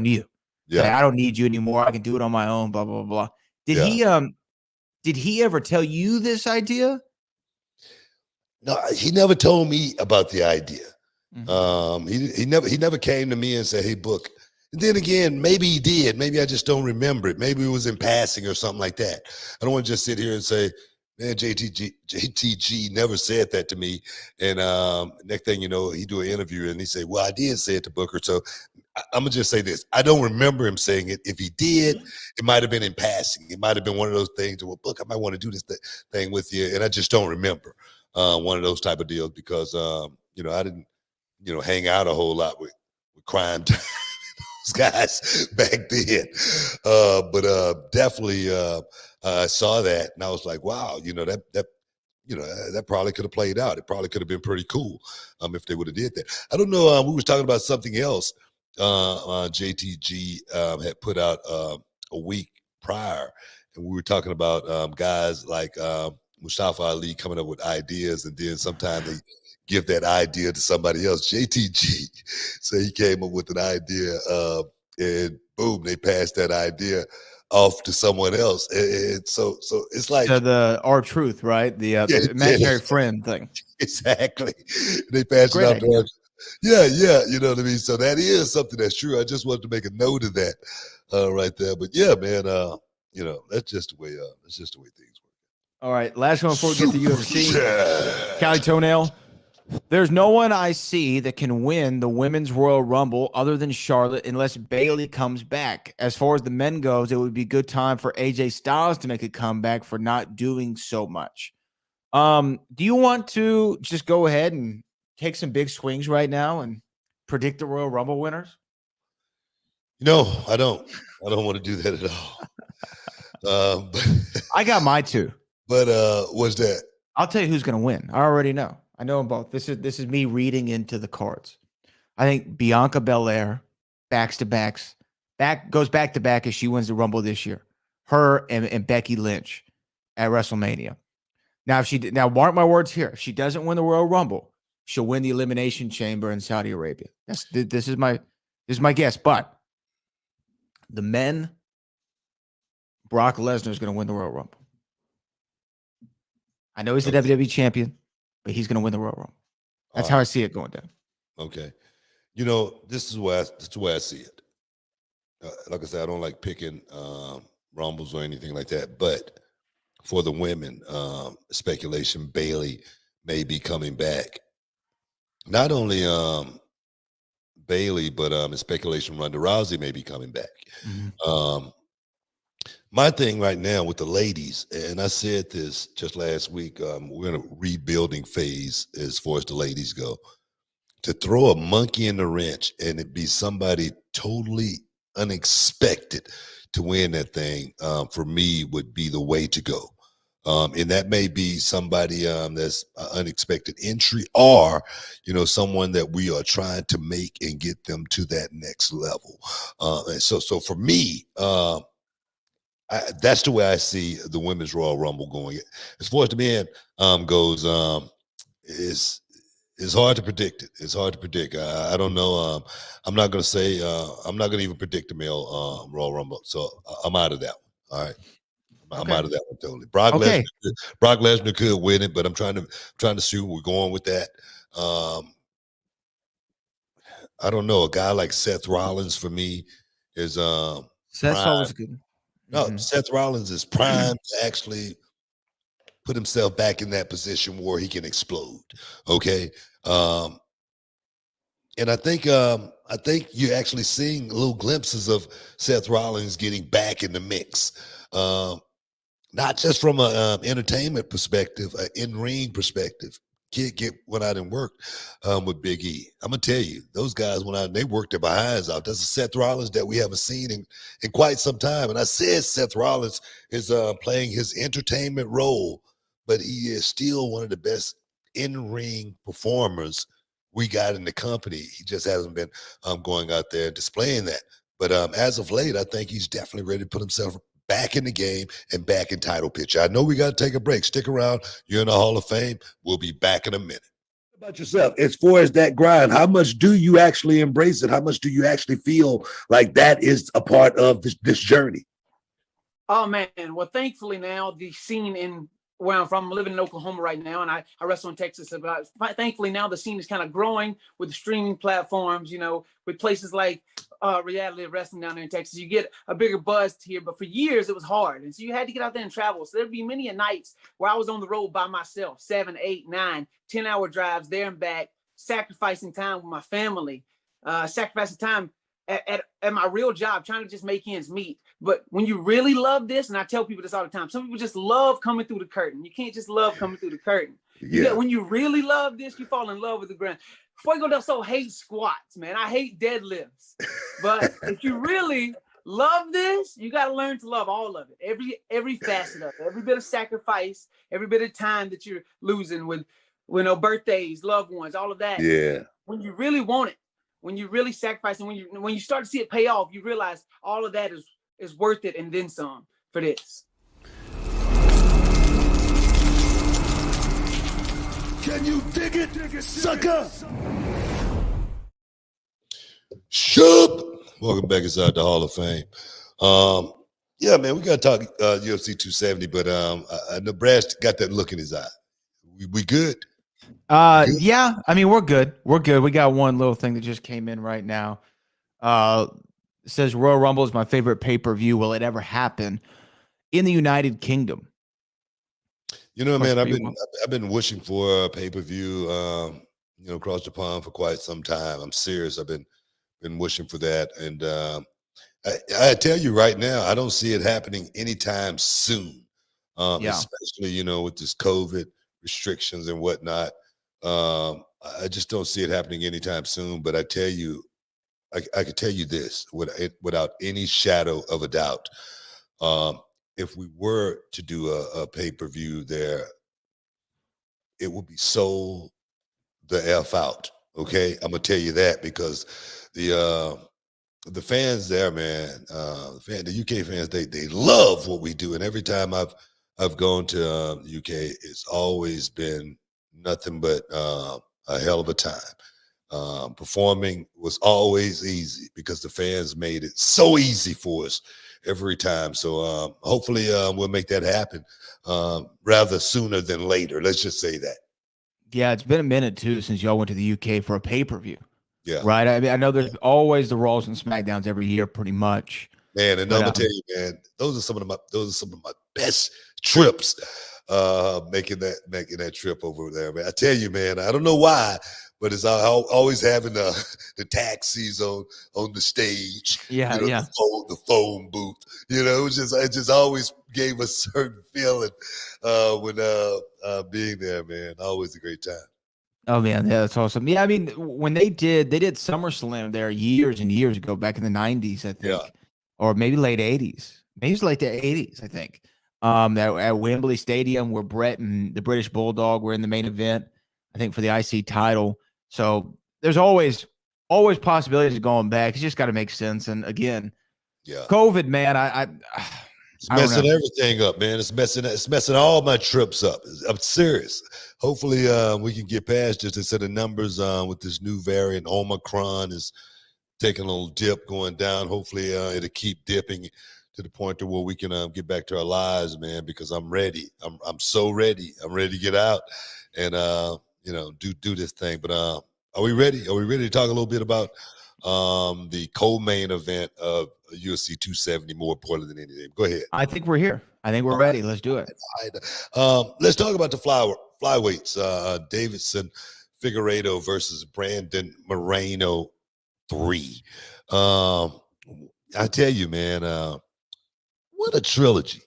you. Yeah. Like, I don't need you anymore. I can do it on my own, blah, blah, blah. Did he ever tell you this idea? No, he never told me about the idea. Mm-hmm. He never came to me and said, "Hey, Book." And then again, maybe he did. Maybe I just don't remember it. Maybe it was in passing or something like that. I don't want to just sit here and say, man, JTG never said that to me. And next thing you know, he do an interview and he say, well, I did say it to Booker. So I'm going to just say this. I don't remember him saying it. If he did, it might have been in passing. It might have been one of those things well, Book, I might want to do this thing with you. And I just don't remember one of those type of deals because, I didn't, hang out a whole lot with Crime Time. Those guys back then. But definitely I saw that and I was like, wow, that probably could have played out. It probably could have been pretty cool if they would have did that. I don't know. We was talking about something else. JTG had put out a week prior, and we were talking about guys like Mustafa Ali coming up with ideas, and then sometimes they give that idea to somebody else. JTG, so he came up with an idea, and boom, they passed that idea off to someone else, and so it's like So the R-Truth, right? The imaginary friend thing. exactly. They passed Great it out idea. to us. Yeah, you know what I mean. So that is something that's true. I just wanted to make a note of that right there. But yeah, man, that's just the way things work. All right, last one before we get to UFC. Yeah. Cali Toenail. There's no one I see that can win the Women's Royal Rumble other than Charlotte unless Bayley comes back. As far as the men goes, it would be a good time for AJ Styles to make a comeback for not doing so much. Do you want to just go ahead and take some big swings right now and predict the Royal Rumble winners? No, I don't. I don't want to do that at all. But I got my two. But what's that? I'll tell you who's going to win. I already know. I know them both. This is me reading into the cards. I think Bianca Belair goes back to back as she wins the Rumble this year. Her and Becky Lynch at WrestleMania. Now mark my words here. If she doesn't win the Royal Rumble, she'll win the Elimination Chamber in Saudi Arabia. This is my guess. But the men, Brock Lesnar is going to win the Royal Rumble. I know he's the WWE champion, but he's going to win the Royal Rumble. That's how I see it going down. Okay. This is the way I see it. Like I said, I don't like picking Rumbles or anything like that. But for the women, speculation, Bayley may be coming back. Not only Bayley, but in speculation, Ronda Rousey may be coming back. Mm-hmm. My thing right now with the ladies, and I said this just last week, we're in a rebuilding phase as far as the ladies go. To throw a monkey in the wrench and it be somebody totally unexpected to win that thing, for me, would be the way to go. And that may be somebody that's an unexpected entry, or someone that we are trying to make and get them to that next level. And so for me, that's the way I see the Women's Royal Rumble going. As far as the men goes, it's hard to predict it. It's hard to predict. I don't know. I'm not going to say. I'm not going to even predict the male Royal Rumble. So I'm out of that one. All right. I'm out of that one totally. Brock Lesnar could win it, but I'm trying to see where we're going with that. I don't know. A guy like Seth Rollins for me is Seth's always good. No, Seth Rollins is primed to actually put himself back in that position where he can explode. Okay. And I think you're actually seeing little glimpses of Seth Rollins getting back in the mix. Not just from an entertainment perspective, an in-ring perspective. Kid went out and worked with Big E. I'm gonna tell you, those guys went out and they worked their behinds out. That's a Seth Rollins that we haven't seen in quite some time. And I said Seth Rollins is playing his entertainment role, but he is still one of the best in-ring performers we got in the company. He just hasn't been going out there and displaying that. But as of late, I think he's definitely ready to put himself back in the game and back in title picture. I know we got to take a break. Stick around. You're in the Hall of Fame. We'll be back in a minute. About yourself, as far as that grind, how much do you actually embrace it? How much do you actually feel like that is a part of this journey? Oh man, well, thankfully now the scene in where I'm from, I'm living in Oklahoma right now, and I wrestle in Texas. But thankfully now the scene is kind of growing with the streaming platforms, with places like Reality Wrestling down there in Texas. You get a bigger buzz here, but for years it was hard. And so you had to get out there and travel. So there'd be many nights where I was on the road by myself, 7, 8, 9, 10-hour drives there and back, sacrificing time with my family, sacrificing time at my real job, trying to just make ends meet. But when you really love this, and I tell people this all the time, some people just love coming through the curtain. You can't just love coming through the curtain. Yeah. When you really love this, you fall in love with the grind. Fuego del Sol hates squats, man. I hate deadlifts. But if you really love this, you got to learn to love all of it. Every facet of it, every bit of sacrifice, every bit of time that you're losing with birthdays, loved ones, all of that. Yeah. When you really want it, when you really sacrifice, and when you start to see it pay off, you realize all of that is worth it and then some for this. Can you dig it, sucker? Shoop. Welcome back inside the Hall of Fame. Yeah, man, we got to talk UFC 270, but Nebraska got that look in his eye. We good? Good? Yeah, I mean, we're good. We're good. We got one little thing that just came in right now. It says Royal Rumble is my favorite pay-per-view. Will it ever happen in the United Kingdom? You know, man, I've been wishing for a pay-per-view, across the pond for quite some time. I'm serious. I've been wishing for that. And I tell you right now, I don't see it happening anytime soon. Especially, with this COVID restrictions and whatnot. I just don't see it happening anytime soon. But I tell you, I can tell you this without any shadow of a doubt. If we were to do a pay-per-view there, it would be sold the F out. Okay. I'm gonna tell you that because the fans there, man, the UK fans, they love what we do. And every time I've gone to the UK, it's always been nothing but a hell of a time. Performing was always easy because the fans made it so easy for us every time. So hopefully we'll make that happen rather sooner than later. Let's just say that. Yeah, it's been a minute too since y'all went to the UK for a pay-per-view. Yeah. Right. I mean, I know there's always the Raws and SmackDowns every year, pretty much. Man, and I'm gonna tell you, man, those are some of my best trips. Making that trip over there, man. I tell you, man, I don't know why, but it's always having the taxis on the stage. Yeah, the phone booth. It just always gave a certain feeling when being there, man. Always a great time. Oh man, yeah, that's awesome. Yeah, I mean, when they did SummerSlam there years and years ago, back in the 90s, I think, or maybe late 80s. Maybe it's like the 80s, I think. At Wembley Stadium, where Brett and the British Bulldog were in the main event, I think, for the IC title. So there's always possibilities of going back. It's just got to make sense. And again, COVID, man, it's messing everything up, man. It's messing all my trips up. I'm serious. Hopefully, we can get past just a set of numbers with this new variant. Omicron is taking a little dip going down. Hopefully, it'll keep dipping to the point to where we can get back to our lives, man, because I'm ready. I'm so ready. I'm ready to get out and, do this thing. But are we ready? Are we ready to talk a little bit about the co-main event of UFC 270, more important than anything? Go ahead. I think we're here. I think we're ready. Let's do it. Let's talk about the flyweights. Davidson Figueiredo versus Brandon Moreno 3. I tell you, man, what a trilogy.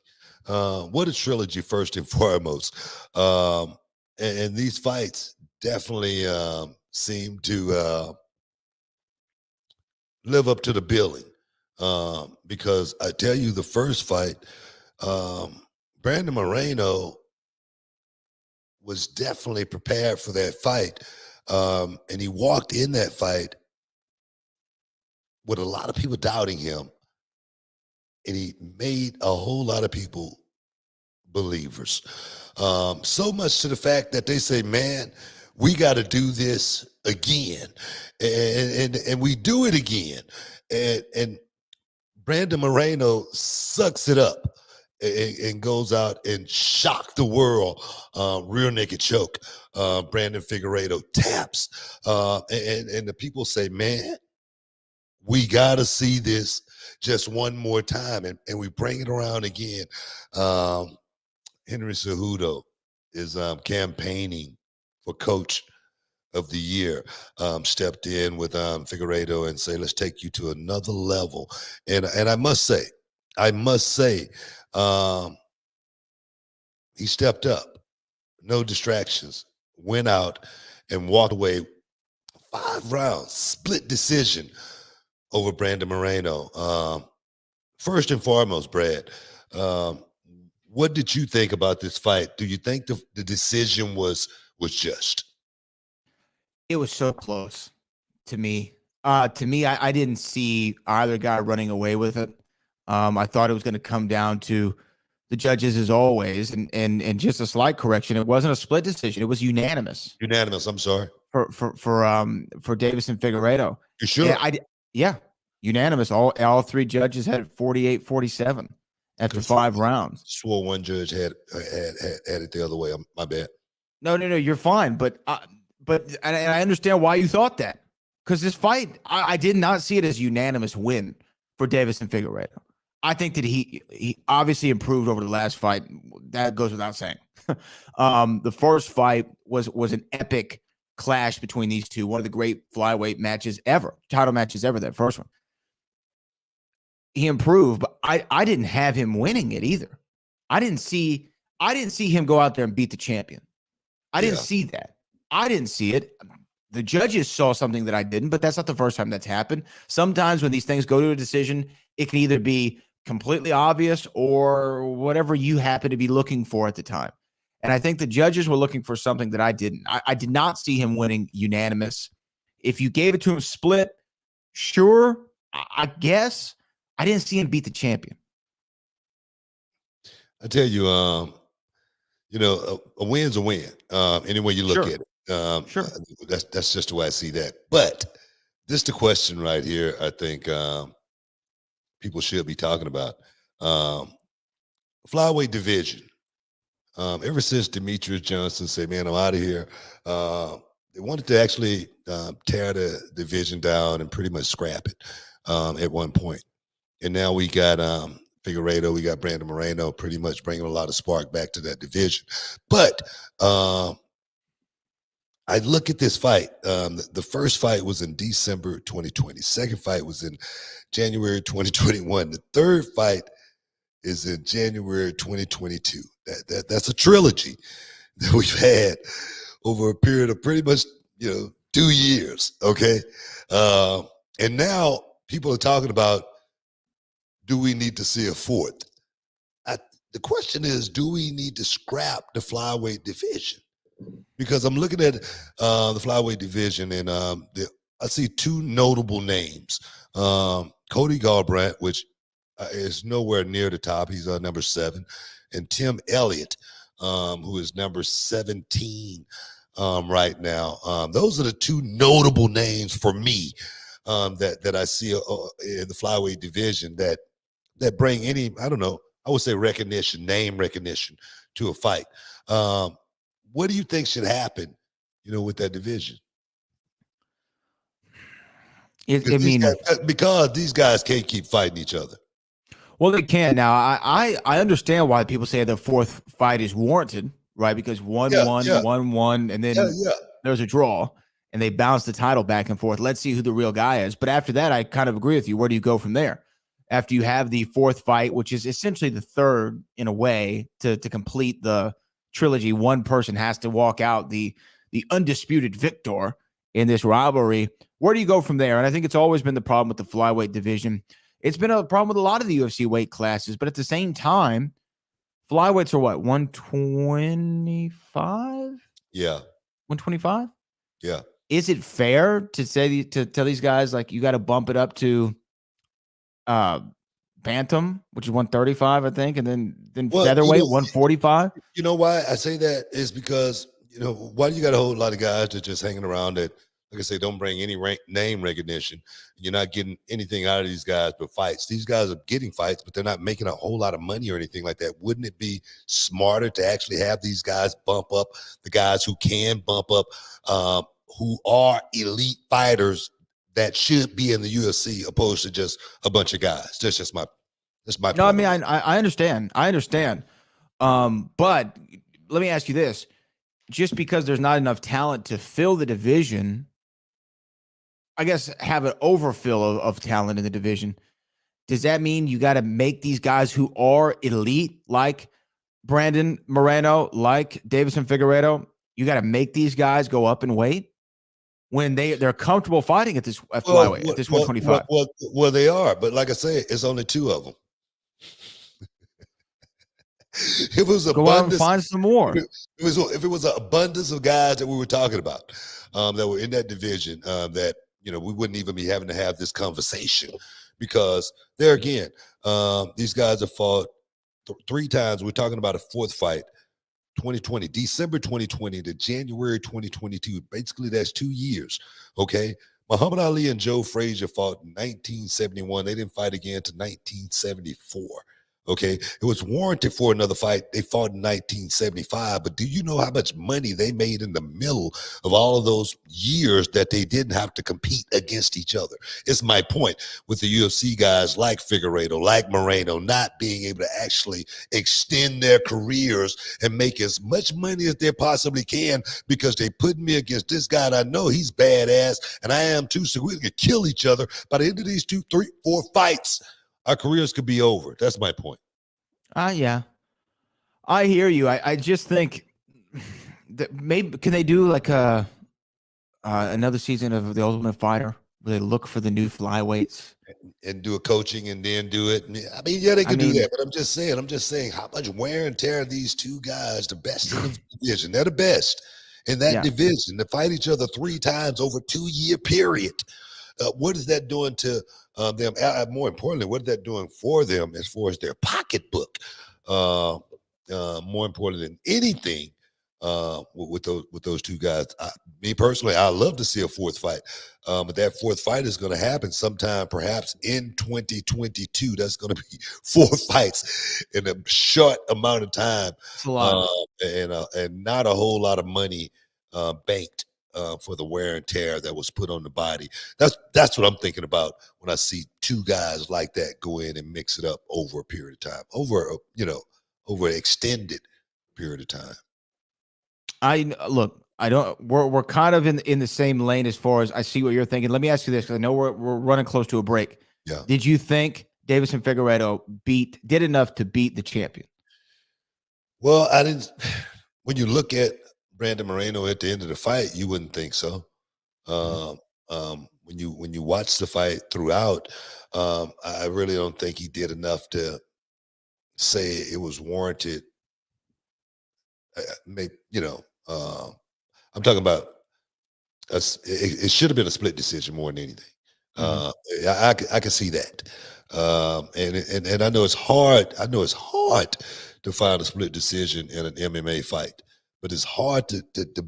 What a trilogy, first and foremost. And these fights definitely seem to live up to the billing. Because I tell you, the first fight, Brandon Moreno was definitely prepared for that fight. And he walked in that fight with a lot of people doubting him. And he made a whole lot of people believers. So much to the fact that they say, man, we got to do this again. And we do it again. And Brandon Moreno sucks it up and goes out and shock the world. Rear naked choke. Brandon Figueiredo taps. And the people say, man, we got to see this just one more time. And we bring it around again. Henry Cejudo is campaigning for coach of the year. Stepped in with Figueiredo and say, let's take you to another level. And I must say, he stepped up, no distractions, went out and walked away 5 rounds, split decision over Brandon Moreno. First and foremost, Brad, um, what did you think about this fight? Do you think the decision was just? It was so close to me. I didn't see either guy running away with it. I thought it was going to come down to the judges as always, and just a slight correction. It wasn't a split decision; it was unanimous Unanimous. I'm sorry. for Davis and Figueiredo. You sure? Yeah, unanimous. All three judges had 48-47 after 5 rounds. Swore one judge had it the other way. My bad. No, you're fine. But I understand why you thought that, because this fight, I did not see it as a unanimous win for Davis and Figueiredo. I think that he obviously improved over the last fight. That goes without saying. The first fight was an epic clash between these two, one of the great flyweight matches ever, title matches ever. That first one, he improved, but I didn't have him winning it either. I didn't see him go out there and beat the champion. I didn't see that. I didn't see it. The judges saw something that I didn't, but that's not the first time that's happened. Sometimes when these things go to a decision, it can either be completely obvious or whatever you happen to be looking for at the time. And I think the judges were looking for something that I didn't. I did not see him winning unanimous. If you gave it to him split, sure, I guess. I didn't see him beat the champion. I tell you, a win's a win. Any way you look at it. Sure. That's just the way I see that. But this is the question right here. I think people should be talking about flyweight division. Ever since Demetrius Johnson said, "Man, I'm out of here," they wanted to actually tear the division down and pretty much scrap it at one point. And now we got Figueiredo, we got Brandon Moreno, pretty much bringing a lot of spark back to that division. But I look at this fight. The first fight was in December 2020. Second fight was in January 2021. The third fight is in January 2022. That's a trilogy that we've had over a period of pretty much 2 years. Okay, and now people are talking about, do we need to see a fourth? The question is, do we need to scrap the flyweight division? Because I'm looking at the flyweight division, and I see 2 notable names. Cody Garbrandt, which is nowhere near the top. He's number 7. And Tim Elliott, who is number 17 right now. Those are the 2 notable names for me that I see in the flyweight division that bring any, I don't know, I would say name recognition to a fight. What do you think should happen, with that division? Because these guys can't keep fighting each other. Well, they can. Now, I understand why people say the fourth fight is warranted, right? Because 1-1, and then there's a draw, and they bounce the title back and forth. Let's see who the real guy is. But after that, I kind of agree with you. Where do you go from there? After you have the fourth fight, which is essentially the third in a way to complete the trilogy, one person has to walk out the undisputed victor in this rivalry. Where do you go from there? And I think it's always been the problem with the flyweight division. It's been a problem with a lot of the UFC weight classes, but at the same time, flyweights are what, 125? Yeah. 125? Yeah. Is it fair to say to tell these guys like you got to bump it up to bantam, which is 135, I think, and then featherweight 145? You know why I say that is because why do you got a whole lot of guys that just hanging around that, like I say, don't bring any name recognition. You're not getting anything out of these guys but fights. These guys are getting fights, but they're not making a whole lot of money or anything like that. Wouldn't it be smarter to actually have these guys bump up the guys who can bump up, who are elite fighters that should be in the UFC, opposed to just a bunch of guys? That's my no, I mean, I understand. But let me ask you this. Just because there's not enough talent to fill the division, I guess have an overfill of talent in the division, does that mean you got to make these guys who are elite, like Brandon Moreno, like Davison Figueiredo, you got to make these guys go up in weight? when they're comfortable fighting at this at Well, flyweight, at this 125. well, they are, but like I said, it's only two of them. It was Go out and abundance. find some more. If it was an abundance of guys that we were talking about that were in that division, that we wouldn't even be having to have this conversation, because there again, these guys have fought three times. We're talking about a fourth fight. 2020, December 2020 to January 2022. Basically, that's 2 years. Okay. Muhammad Ali and Joe Frazier fought in 1971. They didn't fight again to 1974. Okay. It was warranted for another fight. They fought in 1975. But do you know how much money they made in the middle of all of those years that they didn't have to compete against each other? It's my point with the UFC guys like Figueiredo, like Moreno, not being able to actually extend their careers and make as much money as they possibly can, because they put me against this guy and I know he's badass and I am too, so we could kill each other. By the end of these 2, 3, 4 fights, our careers could be over. That's my point. Yeah, I hear you. I just think that maybe can they do like another season of The Ultimate Fighter where they look for the new flyweights and do a coaching and then do it. I mean, yeah, they can do that, but I'm just saying how much wear and tear these two guys, the best in the division. They're the best in that division, to fight each other 3 times over a 2-year period. What is that doing to them? More importantly, what is that doing for them as far as their pocketbook? More important than anything, with those two guys. Me personally, I love to see a fourth fight, but that fourth fight is going to happen sometime, perhaps in 2022. That's going to be 4 fights in a short amount of time, and not a whole lot of money banked for the wear and tear that was put on the body. That's what I'm thinking about when I see two guys like that go in and mix it up over a period of time, over an extended period of time. We're kind of in the same lane as far as I see what you're thinking. Let me ask you this, because I know we're running close to a break. Yeah. Did you think Deiveson Figueiredo did enough to beat the champion? Well, I didn't. When you look at Brandon Moreno at the end of the fight, you wouldn't think so. When you watch the fight throughout, I really don't think he did enough to say it was warranted. I'm talking about it should have been a split decision more than anything. I can see that, and I know it's hard. I know it's hard to find a split decision in an MMA fight, but it's hard to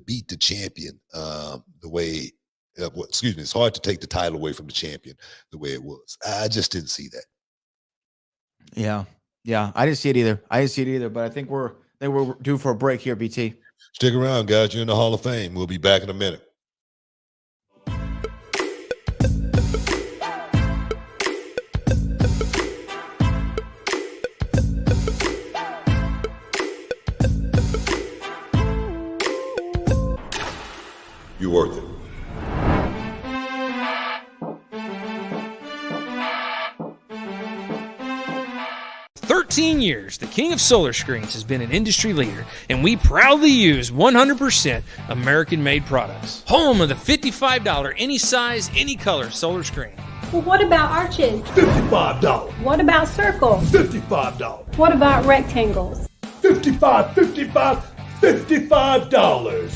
beat the champion the way. It's hard to take the title away from the champion the way it was. I just didn't see that. Yeah, I didn't see it either. But I think we're due for a break here, BT. Stick around, guys. You're in the Hall of Fame. We'll be back in a minute. You're worth it. For 13 years, the King of Solar Screens has been an industry leader, and we proudly use 100% American-made products. Home of the $55 any size, any color solar screen. Well, what about arches? $55. What about circles? $55. What about rectangles? $55.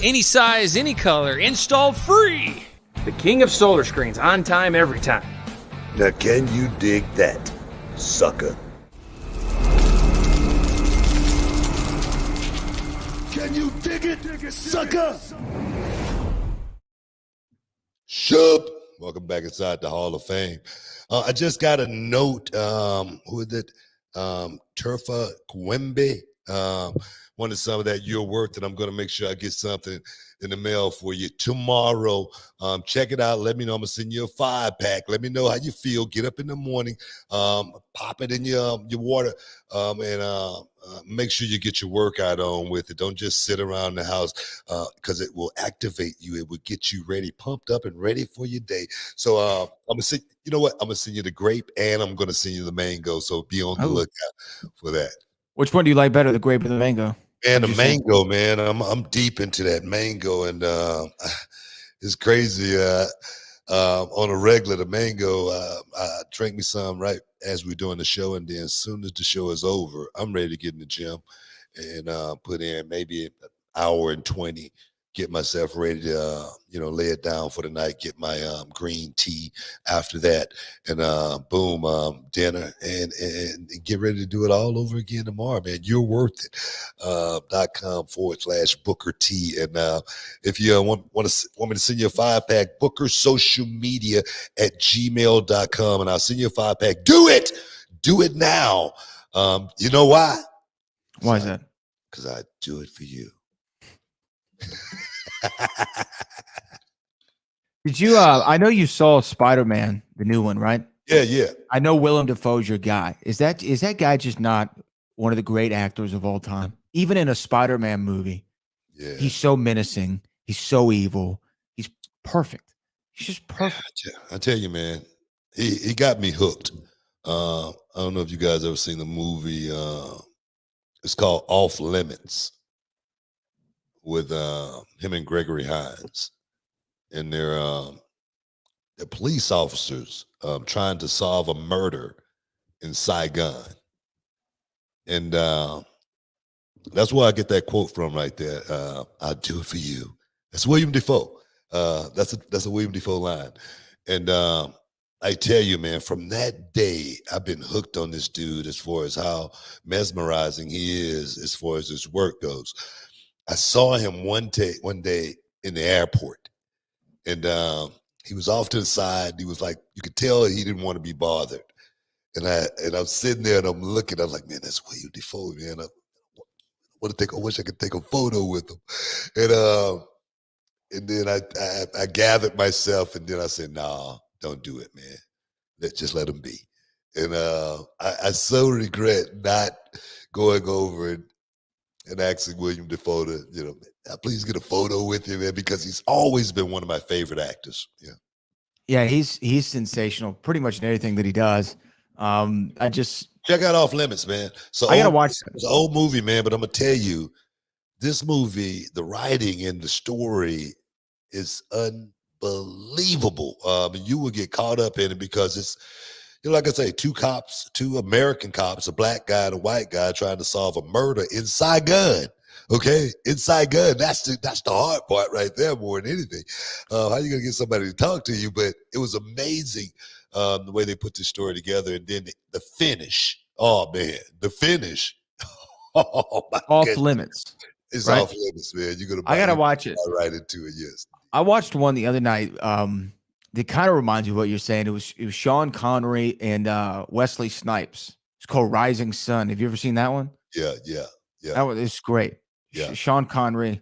Any size, any color, installed free. The King of Solar Screens, on time, every time. Now, can you dig that, sucker? Can you dig it, sucker? Shub. Welcome back inside the Hall of Fame. I just got a note. Who is it? Turfa Kwembe. Wanted some of that Your Worth, and I'm going to make sure I get something in the mail for you tomorrow. Check it out. Let me know. I'm going to send you a 5-pack. Let me know how you feel. Get up in the morning, pop it in your water, and make sure you get your workout on with it. Don't just sit around the house, because it will activate you. It will get you ready, pumped up and ready for your day. So I'm going to send, you know what? I'm going to send you the grape, and I'm going to send you the mango. So be on the lookout for that. Which one do you like better, the grape or the mango? And the mango, man, I'm deep into that mango, and it's crazy. On a regular, the mango, I drank me some right as we're doing the show, and then as soon as the show is over, I'm ready to get in the gym and put in maybe an hour and 20, get myself ready to lay it down for the night, get my green tea after that, and boom, dinner, and get ready to do it all over again tomorrow, man. You're worth it. .com/Booker T. And if you want me to send you a 5-pack, Booker social media at gmail.com, and I'll send you a 5-pack. Do it now. You know why? Why is that? Because I do it for you. Did you I know you saw Spider-Man, the new one, right? Yeah. I know Willem Dafoe's your guy. Is that guy just not one of the great actors of all time? Even in a Spider-Man movie, yeah, he's so menacing. He's so evil. He's perfect. He's just perfect. I tell you, man, he got me hooked. I don't know if you guys ever seen the movie. It's called Off Limits with him and Gregory Hines, and they're police officers trying to solve a murder in Saigon, and that's where I get that quote from right there. "I'll do it for you." That's William Defoe. That's a William Defoe line, and I tell you, man, from that day, I've been hooked on this dude as far as how mesmerizing he is as far as his work goes. I saw him one day in the airport, and he was off to the side. He was like, you could tell he didn't want to be bothered. And I'm sitting there and I'm looking. I'm like, man, that's William Defoe, man. I wish I could take a photo with him. And then I gathered myself, and then I said, nah, don't do it, man. Just let him be. And I so regret not going over and asking William Defoe to, please get a photo with him, man, because he's always been one of my favorite actors. Yeah. Yeah, he's sensational pretty much in everything that he does. I just check out Off Limits, man. So I gotta watch it's an old movie, man, but I'm gonna tell you, this movie, the writing and the story is unbelievable. You will get caught up in it because it's, like I say, two American cops, a black guy and a white guy trying to solve a murder in Saigon. Okay, in Saigon, that's the hard part right there more than anything. How you gonna get somebody to talk to you? But it was amazing the way they put this story together, and then the finish. Oh man, the finish. Oh my Off goodness. Limits. It's right? Off Limits, man. I gotta watch it. Right into it, yes. I watched one the other night. That kind of reminds you of what you're saying. It was Sean Connery and Wesley Snipes. It's called Rising Sun. Have you ever seen that one? Yeah. That one is great. Yeah. Sean Connery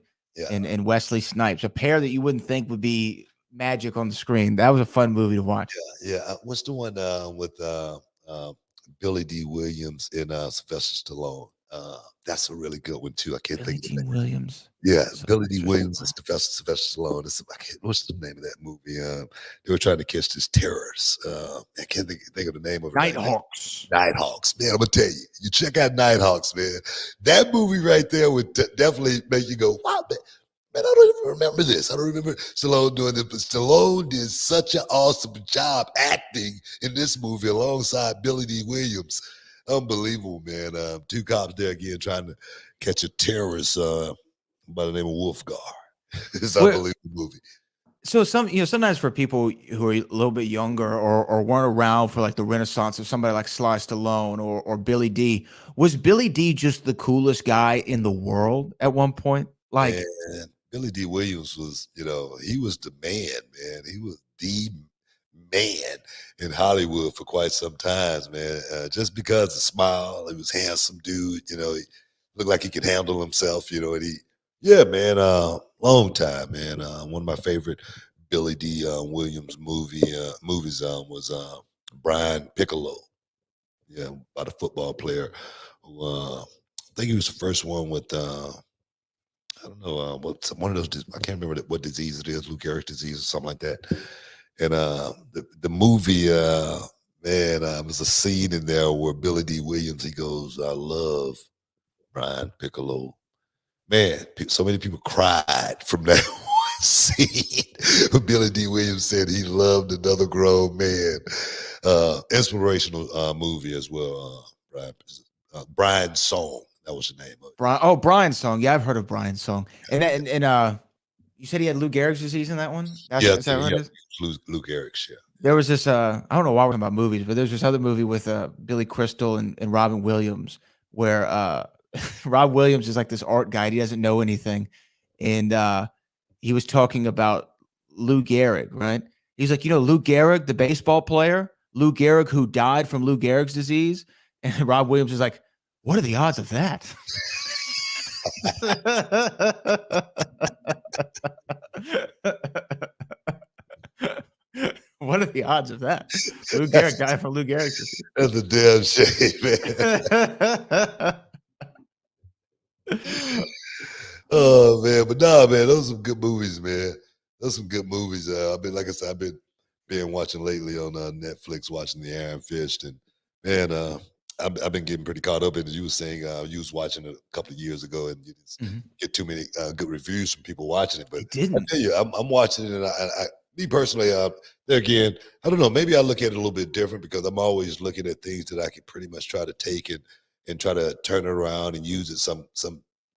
and Wesley Snipes, a pair that you wouldn't think would be magic on the screen. That was a fun movie to watch. Yeah. What's the one with Billy D. Williams and Sylvester Stallone? That's a really good one too. I can't think of the name. Williams. Yeah, Billy D. Williams and Sylvester Stallone. What's the name of that movie? They were trying to catch this terrorists. I can't think of the name of it. Nighthawks. Nighthawks, man. I'm gonna tell you. You check out Nighthawks, man. That movie right there would definitely make you go, wow, man. Man, I don't even remember this. I don't remember Stallone doing this, but Stallone did such an awesome job acting in this movie alongside Billy D. Williams. Unbelievable, man. Two cops there again trying to catch a terrorist by the name of Wolfgar. It's an unbelievable movie. So sometimes for people who are a little bit younger or weren't around for like the renaissance of somebody like Sly Stallone or Billy D, was Billy D just the coolest guy in the world at one point? Like, man, Billy D. Williams was, he was the man. He was the man in Hollywood for quite some time, man. Just because of the smile, he was a handsome dude, he looked like he could handle himself, and long time, man. One of my favorite Billy D. Williams movies was Brian Piccolo, about a football player who I think he was the first one with I don't know one of those, I can't remember what disease it is, Lou Gehrig's disease or something like that. And the movie, there's a scene in there where Billy D. Williams, he goes, I love Brian Piccolo. Man, so many people cried from that scene. Billy D. Williams said he loved Another Grown Man. Inspirational movie as well. Brian's Song. That was the name of it. Brian's song. Yeah, I've heard of Brian's song. And you said he had Lou Gehrig's disease in that one. Yeah, Is that what it is? Luke Eric's, yeah. There was this. I don't know why we're talking about movies, but there's this other movie with Billy Crystal and Robin Williams where Rob Williams is like this art guy. He doesn't know anything, and he was talking about Lou Gehrig, right? He's like, Lou Gehrig, the baseball player, Lou Gehrig who died from Lou Gehrig's disease, and Rob Williams is like, what are the odds of that? What are the odds of that? Lou Gehrig died from Lou Gehrig's disease. That's a damn shame, man. Oh man, but nah, man, those are some good movies, man. Those are some good movies. Like I said, I've been watching lately on Netflix, watching The Iron Fist, and man, I've been getting pretty caught up in it. You were saying you was watching it a couple of years ago, and you didn't get too many good reviews from people watching it. But I tell you, I'm watching it, and me personally, there again, I don't know. Maybe I look at it a little bit different because I'm always looking at things that I can pretty much try to take and try to turn it around and use it some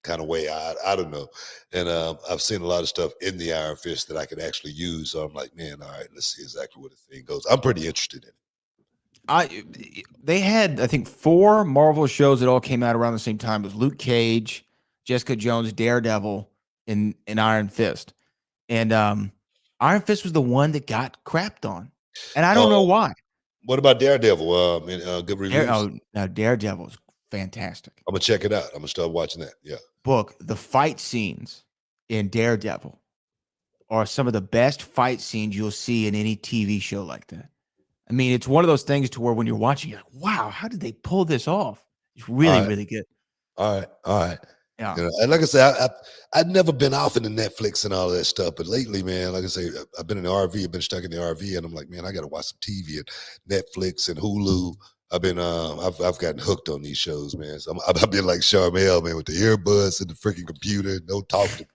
kind of way. I don't know. And I've seen a lot of stuff in the Iron Fist that I could actually use. So I'm like, man, all right, let's see exactly where the thing goes. I'm pretty interested in it. They had, I think, 4 Marvel shows that all came out around the same time. It was Luke Cage, Jessica Jones, Daredevil, and Iron Fist. And Iron Fist was the one that got crapped on, and I don't know why. What about Daredevil? Good reviews. Daredevil is fantastic. I'm gonna check it out. I'm gonna start watching that. Yeah. The fight scenes in Daredevil are some of the best fight scenes you'll see in any TV show like that. I mean, it's one of those things to where when you're watching, you're like, wow, how did they pull this off? It's really, really good. All right. Yeah. And like I said, I've never been off into Netflix and all that stuff, but lately, man, like I say, I've been in the RV, I've been stuck in the RV, and I'm like, man, I got to watch some TV and Netflix and Hulu. I've gotten hooked on these shows, man. So I've been like Charmel, man, with the earbuds and the freaking computer, no talking.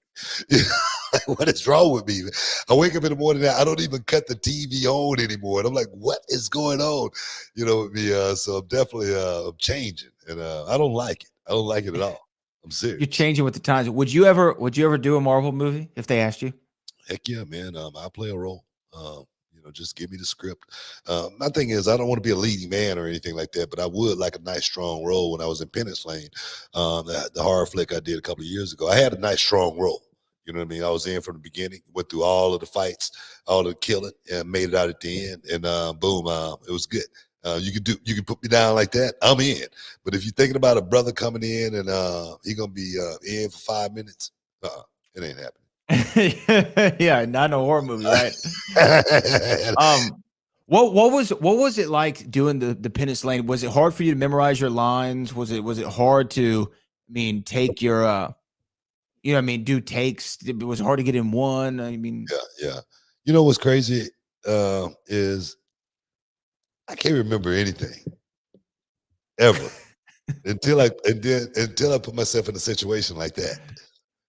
What is wrong with me? I wake up in the morning now, I don't even cut the TV on anymore. And I'm like, what is going on? With me. So I'm definitely I'm changing, and I don't like it. I don't like it at all. I'm serious. You're changing with the times. Would you ever do a Marvel movie if they asked you? Heck yeah, man. I'll play a role. Just give me the script. My thing is, I don't want to be a leading man or anything like that, but I would like a nice, strong role. When I was in Penance Lane, the horror flick I did a couple of years ago, I had a nice, strong role. You know what I mean? I was in from the beginning, went through all of the fights, all of the killing, and made it out at the end. And boom, it was good. You can put me down like that, I'm in. But if you're thinking about a brother coming in and he's gonna be in for 5 minutes, it ain't happening. Yeah, not a horror movie, right? What was it like doing the Penance Lane? Was it hard for you to memorize your lines? Was it hard to take your do takes? Was it hard to get in one? Yeah. You know what's crazy is I can't remember anything ever until I put myself in a situation like that,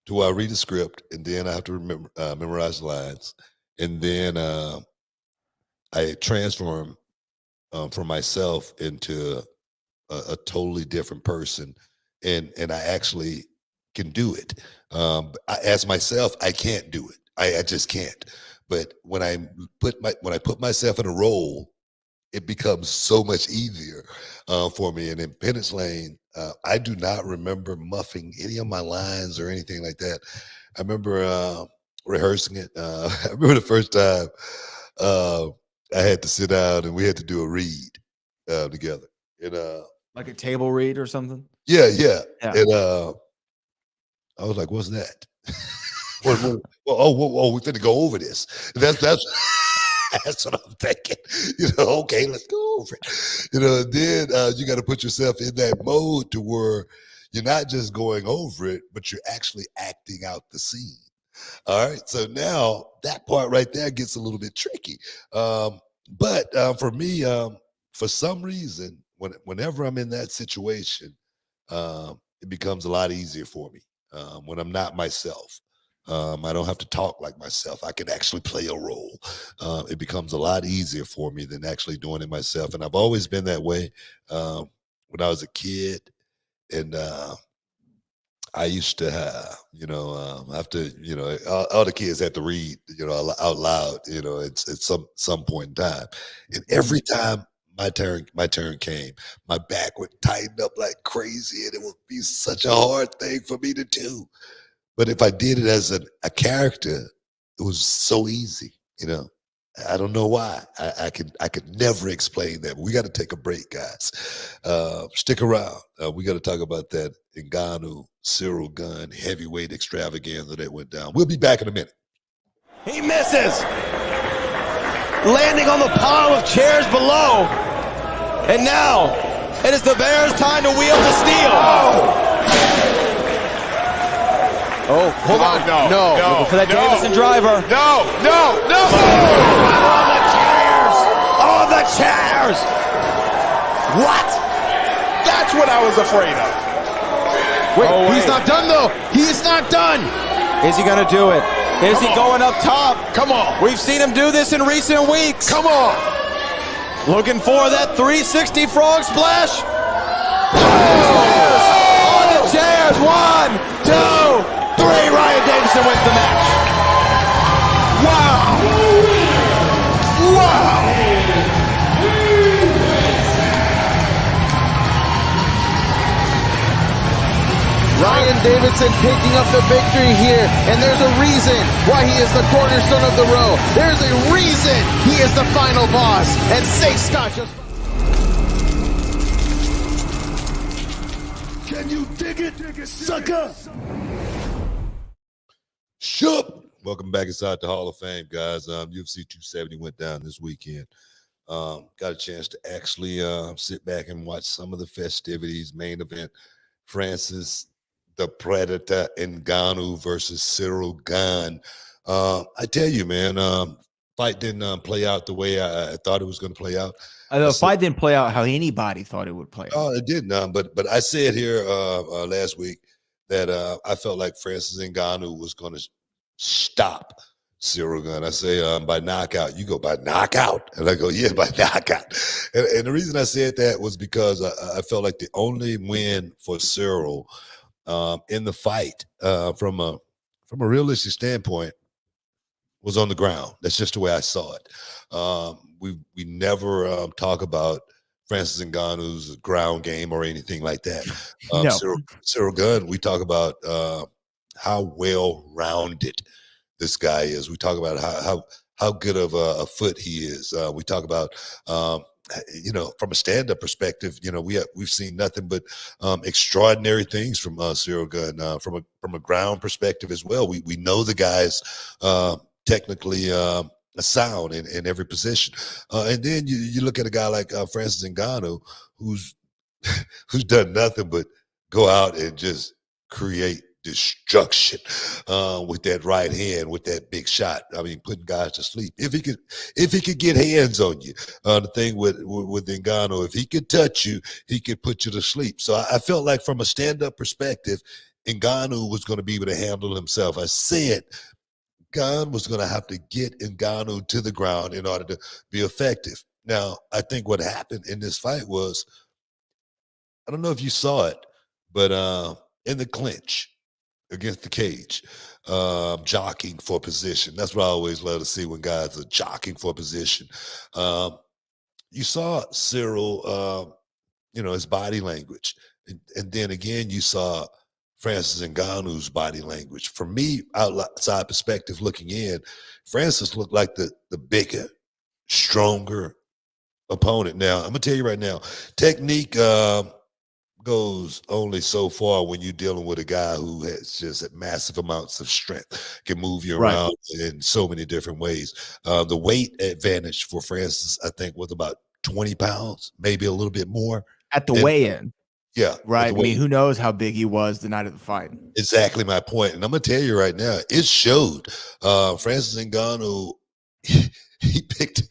to where I read a script and then I have to remember memorize the lines, and then I transform from myself into a totally different person, and I actually can do it. As myself, I can't do it. I just can't. But when I put myself in a role, it becomes so much easier for me. And in Penance Lane, I do not remember muffing any of my lines or anything like that. I remember rehearsing it. I remember the first time I had to sit down and we had to do a read together. And like a table read or something? Yeah. And I was like, what's that? We're finna go over this. That's that's what I'm thinking. Okay, let's go over it. Then you got to put yourself in that mode to where you're not just going over it, but you're actually acting out the scene. All right. So now that part right there gets a little bit tricky. But for me, for some reason, whenever I'm in that situation, it becomes a lot easier for me when I'm not myself. I don't have to talk like myself. I can actually play a role. It becomes a lot easier for me than actually doing it myself. And I've always been that way. When I was a kid, and I used to have to, all the kids had to read, out loud, at some point in time. And every time my turn came, my back would tighten up like crazy, and it would be such a hard thing for me to do. But if I did it as a character, it was so easy. I don't know why. I could never explain that. We got to take a break, guys. Stick around. We got to talk about that Ngannou Cyril Gunn heavyweight extravaganza that went down. We'll be back in a minute. He misses. Landing on the pile of chairs below. And now, it is the Bears' time to wield the steel. Oh, hold on. No. Looking for that Davison driver. No. On the chairs. On the chairs. What? That's what I was afraid of. Wait, he's not done, though. He is not done. Is he going to do it? Is he going up top? Come on. We've seen him do this in recent weeks. Come on. Looking for that 360 frog splash. On the chairs. 1, 2, 3. Ryan Davison wins the match. Wow. Ryan Davidson picking up the victory here, and there's a reason why he is the cornerstone of the row. There's a reason he is the final boss, and Say Scott just... Can you dig it, sucker? Shup. Welcome back inside the Hall of Fame, guys. UFC 270 went down this weekend. Got a chance to actually sit back and watch some of the festivities. Main event, Francis the Predator Ngannou versus Cyril Gunn. I tell you, man, fight didn't play out the way I thought it was going to play out. The fight didn't play out how anybody thought it would play out. Oh, it didn't. But I said here last week that I felt like Francis Ngannou was going to stop Cyril Gunn. I say by knockout. You go by knockout, and I go, yeah, by knockout. And the reason I said that was because I felt like the only win for Cyril in the fight from a realistic standpoint was on the ground. That's just the way I saw it. We never talk about Francis Ngannou's ground game or anything like that. No. Cyril Gunn, we talk about how well-rounded this guy is. We talk about how good of a foot he is. We talk about from a stand-up perspective, we've seen nothing but extraordinary things from Cyril Gunn. From a ground perspective as well, we know the guy's technically sound in every position. And then you look at a guy like Francis Ngannou, who's done nothing but go out and just create destruction with that right hand, with that big shot. I mean, putting guys to sleep. If he could get hands on you, the thing with Ngannou, if he could touch you, he could put you to sleep. So I felt like from a stand-up perspective, Ngannou was going to be able to handle himself. I said Gunn was going to have to get Ngannou to the ground in order to be effective. Now, I think what happened in this fight was, I don't know if you saw it, but in the clinch against the cage, jockeying for position. That's what I always love to see when guys are jockeying for position. You saw Cyril, his body language. And then again, you saw Francis Ngannou's body language. For me, outside perspective looking in, Francis looked like the bigger, stronger opponent. Now, I'm going to tell you right now, technique goes only so far when you're dealing with a guy who has just massive amounts of strength, can move you around in so many different ways. The weight advantage for Francis, I think, was about 20 pounds, maybe a little bit more. At the weigh-in. Yeah. Right. I mean, who knows how big he was the night of the fight. Exactly my point. And I'm going to tell you right now, it showed. Francis Ngannou, he picked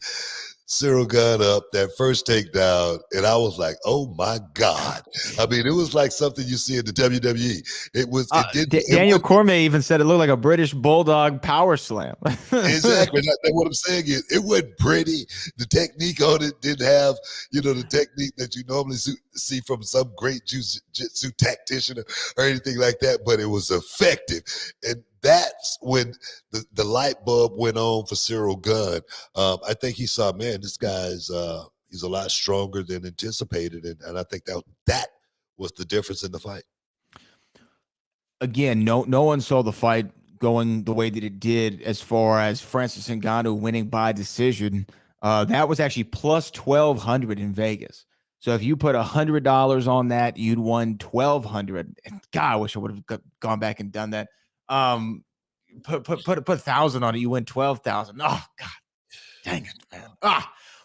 Cyril got up that first takedown, and I was like, "Oh my God!" I mean, it was like something you see in the WWE. It was. It didn't. Daniel Cormier even said it looked like a British bulldog power slam. Exactly. That's what I'm saying is it wasn't pretty. The technique on it didn't have, the technique that you normally see from some great jiu-jitsu tactician or anything like that, but it was effective. And that's when the light bulb went on for Cyril Gunn. I think he saw, man, this guy's he's a lot stronger than anticipated. And I think that was the difference in the fight. Again, no one saw the fight going the way that it did as far as Francis Ngannou winning by decision. That was actually plus 1,200 in Vegas. So if you put $100 on that, you'd won 1,200. God, I wish I would have gone back and done that. Put 1,000 on it, you win 12,000. Oh God, dang it, man.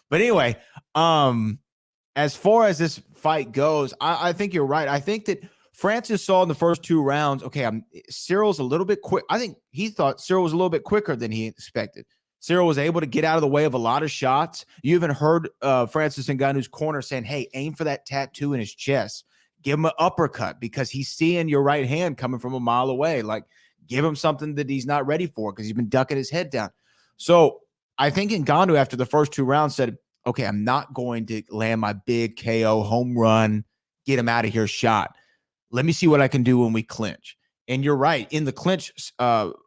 But anyway, as far as this fight goes, I think you're right. I think that Francis saw in the first 2 rounds, okay, Cyril's a little bit quick. I think he thought Cyril was a little bit quicker than he expected. Cyril was able to get out of the way of a lot of shots. You even heard Francis Ngannou's corner saying, hey, aim for that tattoo in his chest. Give him an uppercut because he's seeing your right hand coming from a mile away. Like, give him something that he's not ready for because he's been ducking his head down. So I think Ngannou, after the first 2 rounds, said, okay, I'm not going to land my big KO home run, get him out of here shot. Let me see what I can do when we clinch. And you're right. In the clinch,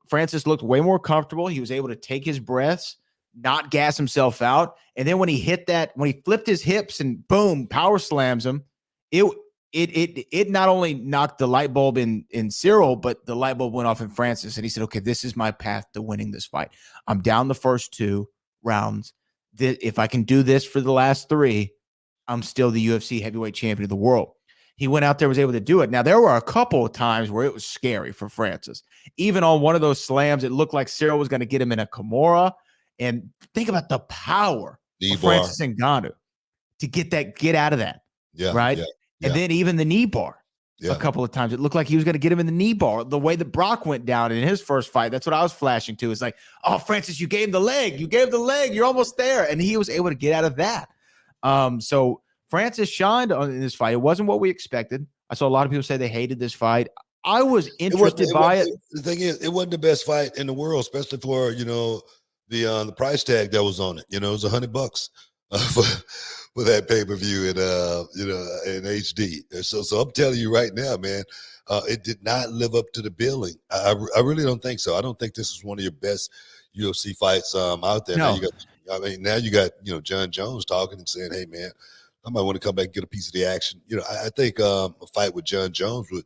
Francis looked way more comfortable. He was able to take his breaths, not gas himself out. And then when he hit that, when he flipped his hips and boom, power slams him, it not only knocked the light bulb in Cyril, but the light bulb went off in Francis. And he said, okay, this is my path to winning this fight. I'm down the first 2 rounds. If I can do this for the last 3, I'm still the UFC heavyweight champion of the world. He went out there, was able to do it. Now, there were a couple of times where it was scary for Francis. Even on one of those slams, it looked like Cyril was going to get him in a Kimura. And think about the power of Francis Ngannou to get out of that. Yeah. Right. Yeah, and then even the knee bar a couple of times. It looked like he was going to get him in the knee bar. The way that Brock went down in his first fight, that's what I was flashing to. It's like, oh, Francis, you gave the leg. You gave the leg. You're almost there. And he was able to get out of that. So Francis shined in this fight. It wasn't what we expected. I saw a lot of people say they hated this fight. I was interested by it. The thing is, it wasn't the best fight in the world, especially for the price tag that was on it. It was $100 for that pay-per-view in in HD. So I'm telling you right now, man, it did not live up to the billing. I really don't think so. I don't think this is one of your best UFC fights out there. No. Now you got John Jones talking and saying, hey man, I might want to come back and get a piece of the action. I think a fight with John Jones would,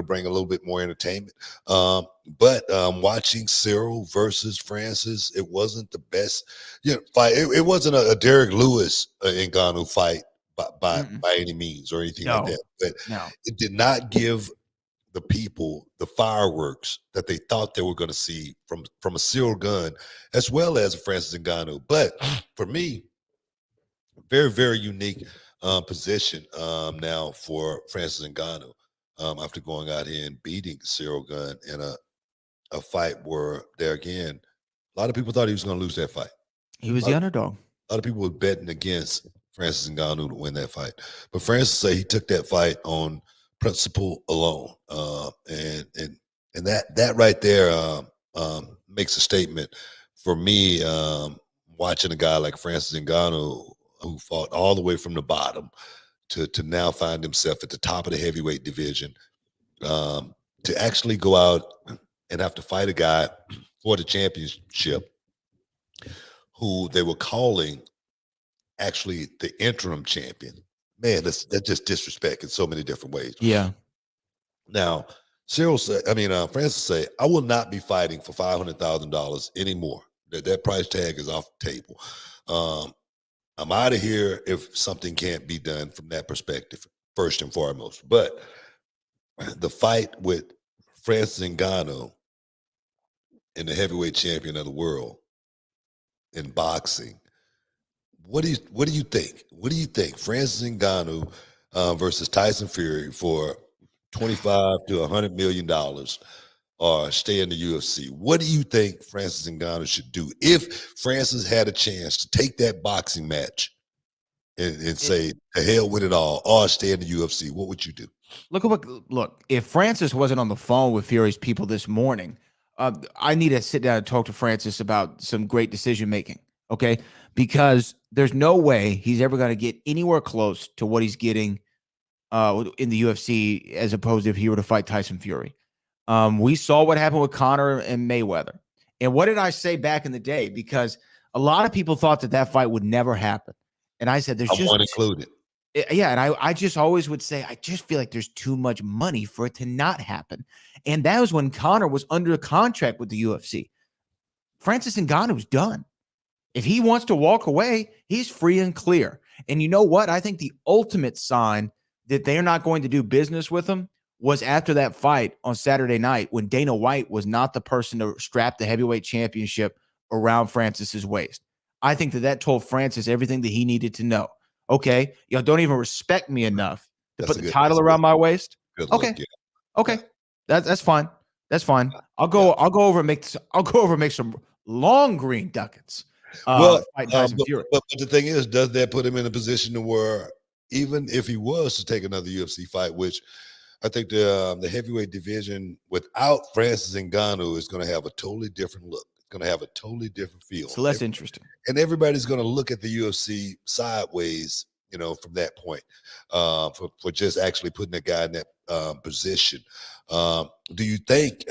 bring a little bit more entertainment. But watching Cyril versus Francis, it wasn't the best fight. It wasn't a Derek Lewis Ngannou fight by any means or anything like that. But it did not give the people the fireworks that they thought they were going to see from a Cyril Gunn as well as a Francis Ngannou. But for me, very, very unique position now for Francis Ngannou after going out here and beating Cyril Gunn in a fight where there again, a lot of people thought he was going to lose that fight. He was the underdog. A lot of people were betting against Francis Ngannou to win that fight. But Francis said he took that fight on principle alone. And that right there makes a statement for me watching a guy like Francis Ngannou who fought all the way from the bottom to now find himself at the top of the heavyweight division, to actually go out and have to fight a guy for the championship who they were calling actually the interim champion. Man, that's just disrespect in so many different ways. Yeah. Now, Francis say, I will not be fighting for $500,000 anymore. That price tag is off the table. I'm out of here if something can't be done from that perspective, first and foremost. But the fight with Francis Ngannou and the heavyweight champion of the world in boxing, what do you think? What do you think? Francis Ngannou versus Tyson Fury for $25 to $100 million or stay in the UFC? What do you think Francis Ngannou should do if Francis had a chance to take that boxing match and say, the hell with it all, or stay in the UFC? What would you do? Look, if Francis wasn't on the phone with Fury's people this morning, I need to sit down and talk to Francis about some great decision making, okay? Because there's no way he's ever going to get anywhere close to what he's getting in the UFC as opposed to if he were to fight Tyson Fury. We saw what happened with Conor and Mayweather. And what did I say back in the day? Because a lot of people thought that fight would never happen. And I said, I want included. Yeah, and I just always would say, I just feel like there's too much money for it to not happen. And that was when Conor was under a contract with the UFC. Francis Ngannou was done. If he wants to walk away, he's free and clear. And you know what? I think the ultimate sign that they're not going to do business with him was after that fight on Saturday night when Dana White was not the person to strap the heavyweight championship around Francis's waist. I think that told Francis everything that he needed to know. Okay, y'all don't even respect me enough to put the title around my waist. Okay, okay, that's fine. That's fine. I'll go over and make some long green ducats. But the thing is, does that put him in a position to where even if he was to take another UFC fight, which I think the heavyweight division without Francis Ngannou is going to have a totally different look. It's going to have a totally different feel. It's less interesting. And everybody's going to look at the UFC sideways, from that point, for just actually putting a guy in that position. Do you think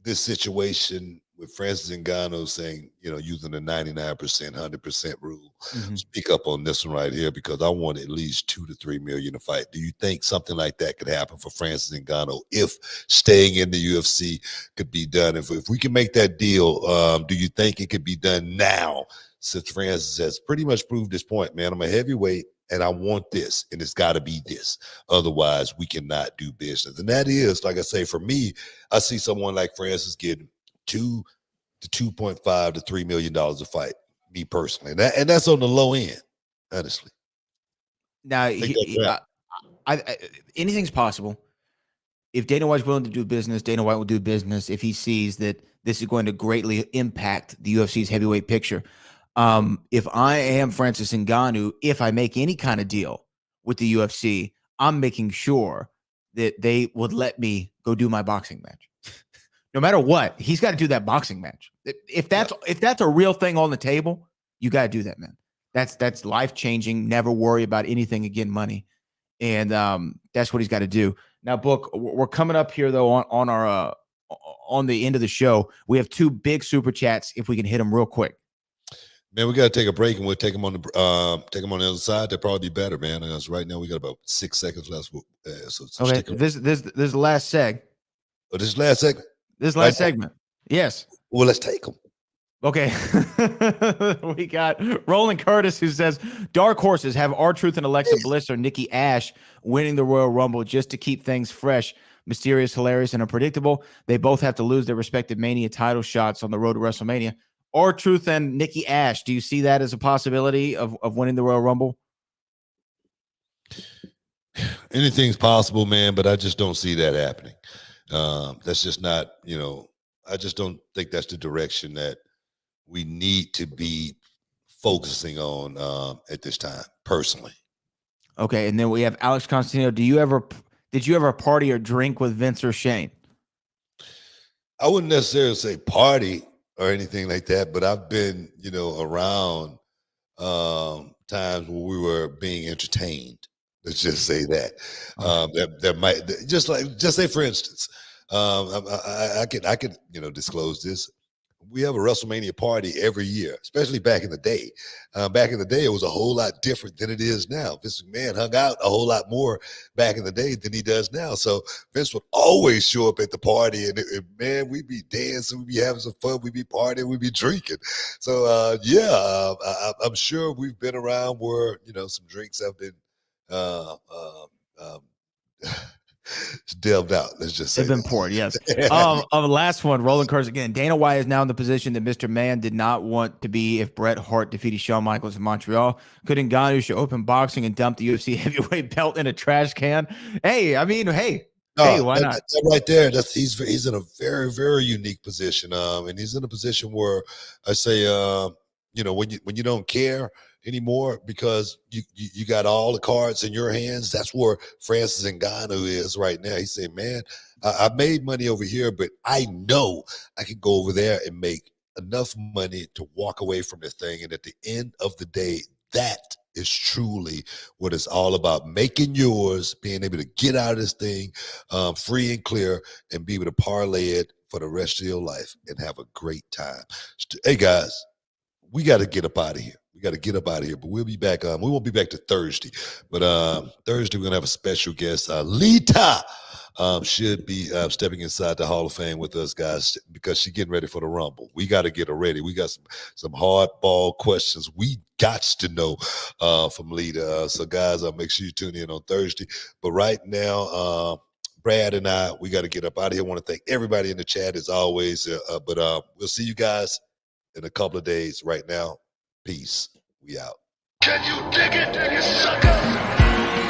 this situation with Francis Ngannou saying, using the 99%, 100% rule, speak up on this one right here because I want at least 2 to 3 million to fight. Do you think something like that could happen for Francis Ngannou if staying in the UFC could be done? If we can make that deal, do you think it could be done now? Since Francis has pretty much proved his point, man, I'm a heavyweight and I want this, and it's got to be this. Otherwise, we cannot do business. And that is, like I say, for me, I see someone like Francis getting $2 to $2.5 to $3 million a fight, me personally. And that's on the low end, honestly. Now, anything's possible. If Dana White's willing to do business, Dana White will do business if he sees that this is going to greatly impact the UFC's heavyweight picture. If I am Francis Ngannou, if I make any kind of deal with the UFC, I'm making sure that they would let me go do my boxing match. No matter what, he's got to do that boxing match. If that's a real thing on the table, you got to do that, man. That's life-changing. Never worry about anything again, money. And that's what he's got to do. Now, Book, we're coming up here though on the end of the show. We have 2 big super chats if we can hit them real quick. Man, we got to take a break, and we'll take them on the other side. That'd probably be better, man. Because right now we got about 6 seconds left. So okay, this is the last seg. Oh, this is last segment. This last segment. Yes. Well, let's take them. Okay. We got Roland Curtis who says dark horses have R-Truth and Alexa Bliss or Nikki Ash winning the Royal Rumble just to keep things fresh, mysterious, hilarious, and unpredictable. They both have to lose their respective Mania title shots on the road to WrestleMania. R-Truth and Nikki Ash, do you see that as a possibility of winning the Royal Rumble? Anything's possible, man, but I just don't see that happening. That's just not, I just don't think that's the direction that we need to be focusing on at this time, personally. Okay, and then we have Alex Constantino. Did you ever party or drink with Vince or Shane? I wouldn't necessarily say party or anything like that, but I've been, around times where we were being entertained. Let's just say that. That might just say, for instance, I could disclose this. We have a WrestleMania party every year, especially back in the day. Back in the day, it was a whole lot different than it is now. Vince McMahon hung out a whole lot more back in the day than he does now. So Vince would always show up at the party, and man, we'd be dancing, we'd be having some fun, we'd be partying, we'd be drinking. So I'm sure we've been around where some drinks have been delved out. Let's just say they've been poured. Yes. Last one, Roland Curtis again. Dana White is now in the position that Mr. Man did not want to be if Bret Hart defeated Shawn Michaels in Montreal. Could Ngannou should open boxing and dump the UFC heavyweight belt in a trash can? Hey, No, Hey, why not? that right there, he's in a very, very unique position. And he's in a position where I say, when you don't care anymore because you got all the cards in your hands. That's where Francis Ngannou is right now. He said, "Man, I made money over here, but I know I can go over there and make enough money to walk away from the thing." And at the end of the day, that is truly what it's all about, making yours, being able to get out of this thing free and clear and be able to parlay it for the rest of your life and have a great time. Hey, guys, we got to get up out of here. We got to get up out of here, but we'll be back. We won't be back to Thursday, but Thursday we're going to have a special guest. Lita should be stepping inside the Hall of Fame with us, guys, because she's getting ready for the Rumble. We got to get her ready. We got some hardball questions we got to know from Lita. So, guys, make sure you tune in on Thursday. But right now, Brad and I, we got to get up out of here. I want to thank everybody in the chat as always. But we'll see you guys in a couple of days. Right now, peace. We out. Can you dig it, sucker?